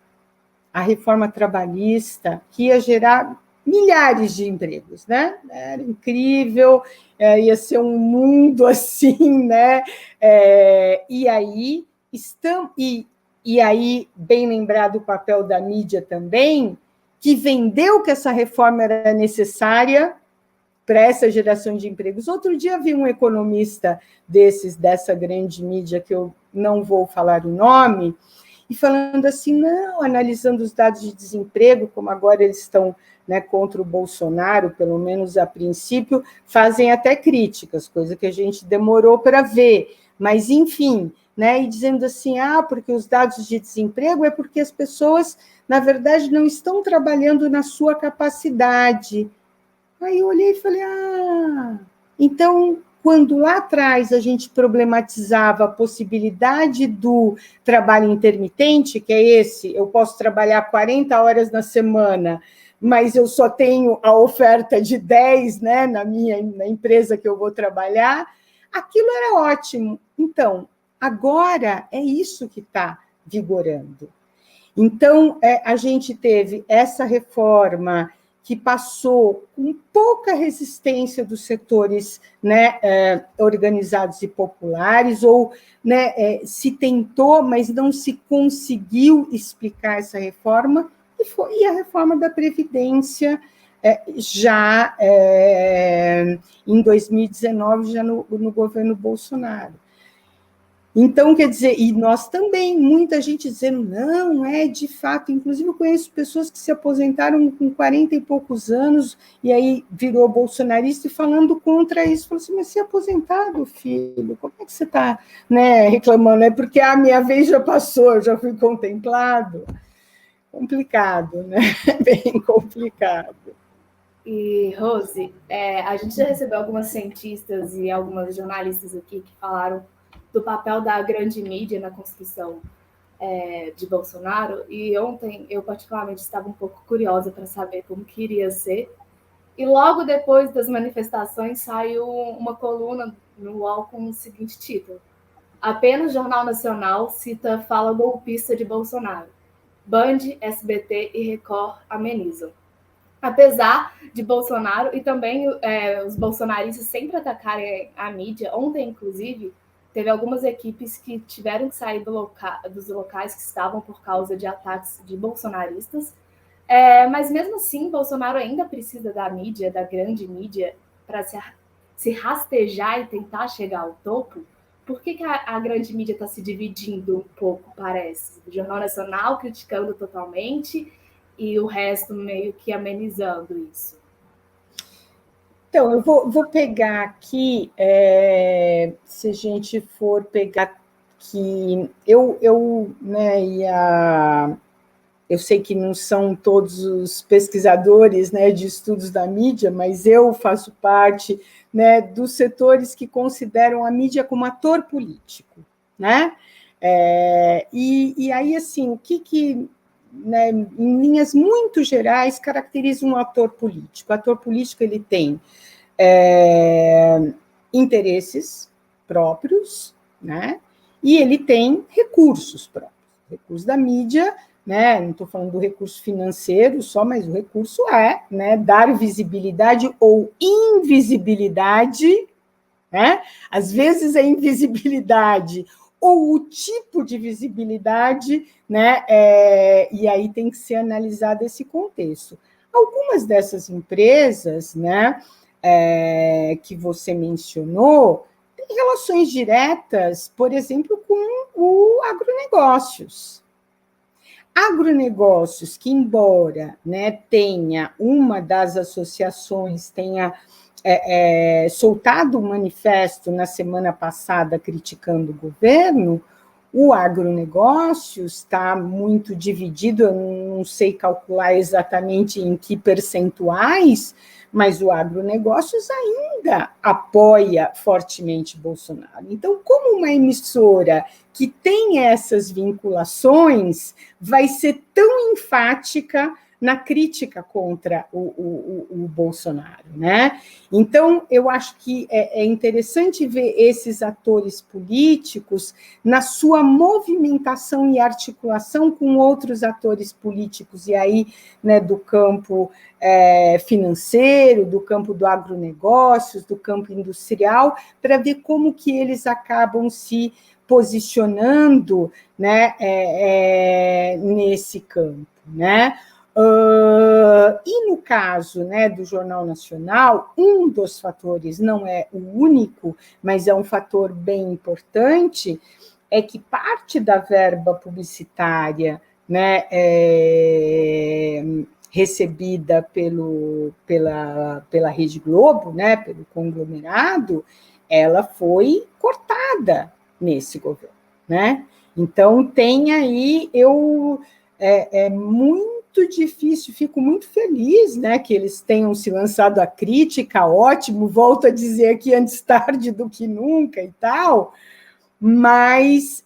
a reforma trabalhista, que ia gerar milhares de empregos, né? Era incrível, ia ser um mundo assim, né? E aí, bem lembrado o papel da mídia também, que vendeu que essa reforma era necessária para essa geração de empregos. Outro dia vi um economista dessa grande mídia, que eu não vou falar o nome, e falando assim, não, analisando os dados de desemprego, como agora eles estão, né, contra o Bolsonaro, pelo menos a princípio, fazem até críticas, coisa que a gente demorou para ver, mas enfim, né, e dizendo assim, porque os dados de desemprego é porque as pessoas, na verdade, não estão trabalhando na sua capacidade. Aí eu olhei e falei, então, quando lá atrás a gente problematizava a possibilidade do trabalho intermitente, que é eu posso trabalhar 40 horas na semana, mas eu só tenho a oferta de 10, né, na empresa que eu vou trabalhar, aquilo era ótimo. Então, agora é isso que está vigorando. Então, a gente teve essa reforma que passou com pouca resistência dos setores, né, organizados e populares, ou, né, se tentou, mas não se conseguiu explicar essa reforma, e a reforma da Previdência, já em 2019, já no governo Bolsonaro. Então, quer dizer, e nós também, muita gente dizendo, não, de fato, inclusive eu conheço pessoas que se aposentaram com 40 e poucos anos, e aí virou bolsonarista e falando contra isso, falou assim, mas se é aposentado, filho, como é que você está, né, reclamando? É porque a minha vez já passou, eu já fui contemplado. Complicado, né? Bem complicado. E, Rose, a gente já recebeu algumas cientistas e algumas jornalistas aqui que falaram do papel da grande mídia na construção de Bolsonaro, e ontem eu particularmente estava um pouco curiosa para saber como que iria ser, e logo depois das manifestações saiu uma coluna no UOL com o seguinte título: apenas Jornal Nacional cita fala golpista de Bolsonaro, Band, SBT e Record amenizam. Apesar de Bolsonaro e também os bolsonaristas sempre atacarem a mídia, ontem, inclusive, teve algumas equipes que tiveram que sair dos locais que estavam por causa de ataques de bolsonaristas. Mas, mesmo assim, Bolsonaro ainda precisa da mídia, da grande mídia, para se rastejar e tentar chegar ao topo. Por que a grande mídia está se dividindo um pouco, parece? O Jornal Nacional criticando totalmente e o resto meio que amenizando isso. Então, eu vou pegar aqui, se a gente for pegar que né, eu sei que não são todos os pesquisadores, né, de estudos da mídia, mas eu faço parte, né, dos setores que consideram a mídia como ator político, né? E aí, assim, o que né, em linhas muito gerais, caracteriza um ator político? O ator político, ele tem interesses próprios, né? E ele tem recursos próprios. Recursos da mídia, né? Não estou falando do recurso financeiro só, mas o recurso né, dar visibilidade ou invisibilidade, né? Às vezes a invisibilidade ou o tipo de visibilidade, né? E aí tem que ser analisado esse contexto. Algumas dessas empresas, né, que você mencionou, têm relações diretas, por exemplo, com o agronegócios. Agronegócios que, embora, né, tenha uma das associações, tenha soltado um manifesto na semana passada criticando o governo, o agronegócio está muito dividido, eu não sei calcular exatamente em que percentuais, mas o agronegócios ainda apoia fortemente Bolsonaro. Então, como uma emissora que tem essas vinculações, vai ser tão enfática na crítica contra o Bolsonaro, né? Então, eu acho que é interessante ver esses atores políticos na sua movimentação e articulação com outros atores políticos, e aí, né, do campo financeiro, do campo do agronegócios, do campo industrial, para ver como que eles acabam se posicionando, né, nesse campo, né? E no caso, né, do Jornal Nacional, um dos fatores, não é o único, mas é um fator bem importante, é que parte da verba publicitária, né, recebida pela Rede Globo, né, pelo conglomerado, ela foi cortada nesse governo, né? Então, tem aí, muito difícil, fico muito feliz, né, que eles tenham se lançado à crítica, ótimo, volto a dizer que antes tarde do que nunca e tal, mas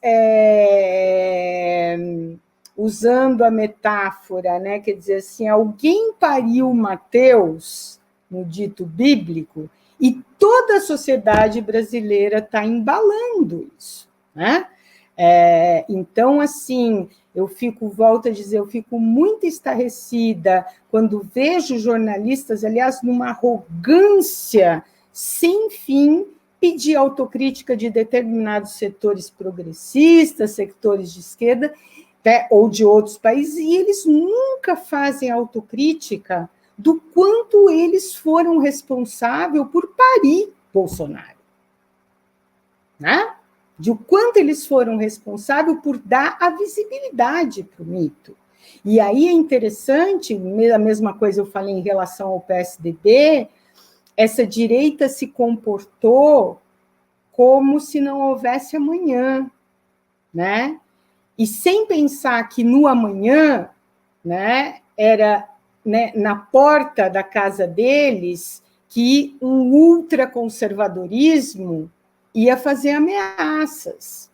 usando a metáfora, né, quer dizer assim, alguém pariu Mateus, no dito bíblico, e toda a sociedade brasileira está embalando isso, né? Então, assim, volto a dizer, eu fico muito estarrecida quando vejo jornalistas, aliás, numa arrogância sem fim, pedir autocrítica de determinados setores progressistas, setores de esquerda, né, ou de outros países, e eles nunca fazem autocrítica do quanto eles foram responsáveis por parir Bolsonaro, né? De o quanto eles foram responsáveis por dar a visibilidade para o mito. E aí é interessante, a mesma coisa eu falei em relação ao PSDB, essa direita se comportou como se não houvesse amanhã, né? E sem pensar que no amanhã, né, era, né, na porta da casa deles que um ultraconservadorismo ia fazer ameaças.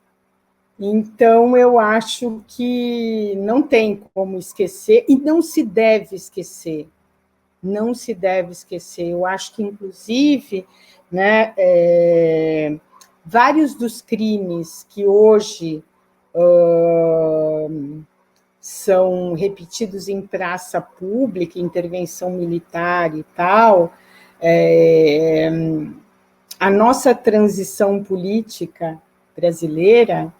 Então, eu acho que não tem como esquecer, e não se deve esquecer. Não se deve esquecer. Eu acho que, inclusive, né, vários dos crimes que hoje são repetidos em praça pública, intervenção militar e tal, a nossa transição política brasileira,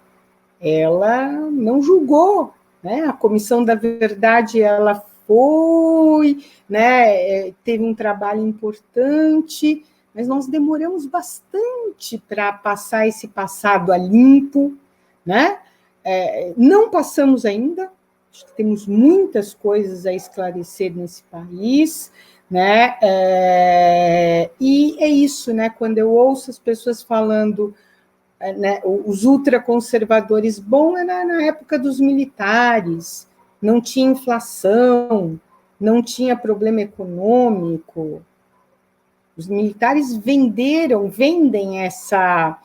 ela não julgou, né? A Comissão da Verdade, ela foi, né, teve um trabalho importante, mas nós demoramos bastante para passar esse passado a limpo, né? Não passamos ainda, acho que temos muitas coisas a esclarecer nesse país, né? E é isso, né? Quando eu ouço as pessoas falando, né, os ultraconservadores, bom, era na época dos militares, não tinha inflação, não tinha problema econômico. Os militares vendem essa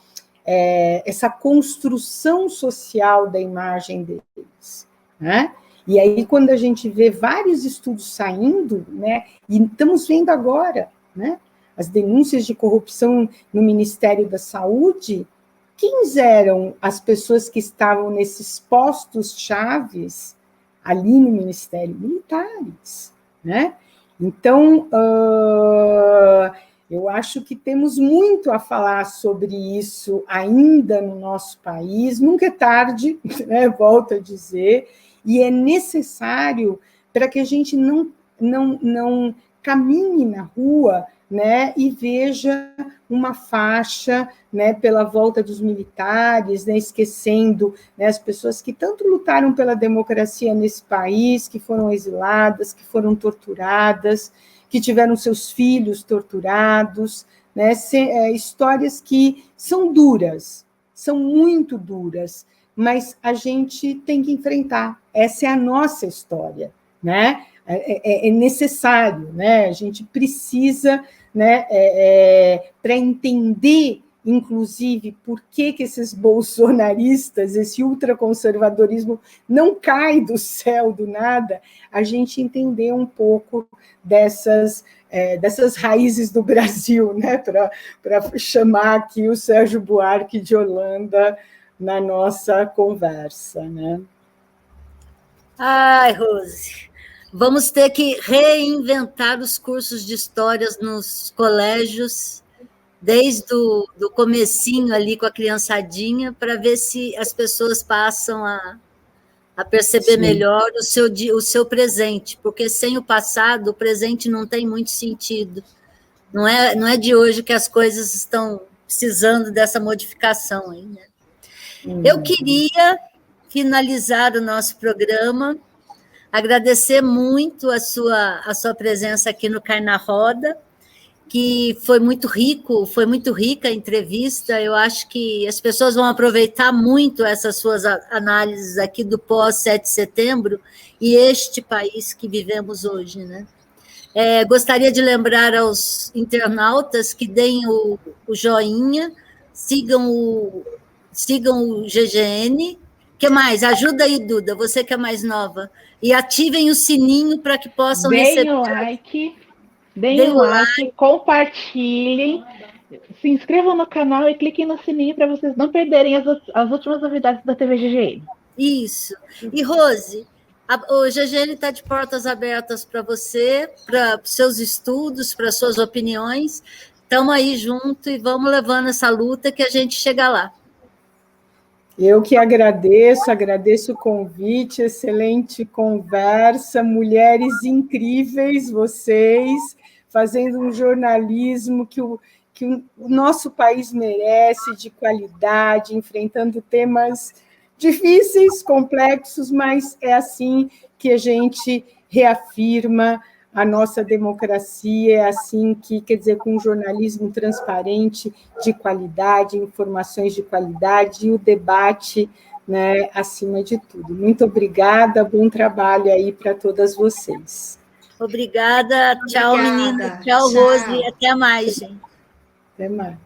construção social da imagem deles, né? E aí, quando a gente vê vários estudos saindo, né, e estamos vendo agora, né, as denúncias de corrupção no Ministério da Saúde, quem eram as pessoas que estavam nesses postos chaves ali no Ministério? Militares, né? Então, eu acho que temos muito a falar sobre isso ainda no nosso país, nunca é tarde, né, volto a dizer, e é necessário para que a gente não caminhe na rua, né, e veja uma faixa, né, pela volta dos militares, né, esquecendo, né, as pessoas que tanto lutaram pela democracia nesse país, que foram exiladas, que foram torturadas, que tiveram seus filhos torturados, né, histórias que são duras, são muito duras, mas a gente tem que enfrentar. Essa é a nossa história, né? É necessário, né? A gente precisa, né, para entender, inclusive, por que esses bolsonaristas, esse ultraconservadorismo não cai do céu do nada, a gente entender um pouco dessas raízes do Brasil, né? Para chamar aqui o Sérgio Buarque de Holanda na nossa conversa, né? Ai, Rose, vamos ter que reinventar os cursos de histórias nos colégios, desde o comecinho ali com a criançadinha, para ver se as pessoas passam a perceber Sim. melhor o seu presente, porque sem o passado, o presente não tem muito sentido. Não é de hoje que as coisas estão precisando dessa modificação aí, né? Eu queria finalizar o nosso programa, agradecer muito a sua presença aqui no Cai na Roda, que foi muito rica a entrevista. Eu acho que as pessoas vão aproveitar muito essas suas análises aqui do pós-7 de setembro e este país que vivemos hoje, né? Gostaria de lembrar aos internautas que deem o joinha, sigam o GGN. O que mais? Ajuda aí, Duda, você que é mais nova. E ativem o sininho para que possam receber... Deem o like, compartilhem, se inscrevam no canal e cliquem no sininho para vocês não perderem as últimas novidades da TV GGN. Isso. E, Rose, o GGN está de portas abertas para você, para seus estudos, para suas opiniões. Estamos aí junto e vamos levando essa luta que a gente chega lá. Eu que agradeço o convite, excelente conversa, mulheres incríveis, vocês, fazendo um jornalismo que o nosso país merece, de qualidade, enfrentando temas difíceis, complexos, mas é assim que a gente reafirma a nossa democracia, é assim que, quer dizer, com um jornalismo transparente, de qualidade, informações de qualidade e o debate, né, acima de tudo. Muito obrigada, bom trabalho aí para todas vocês. Obrigada, tchau, menina, tchau, Rose, até mais, gente. Até mais.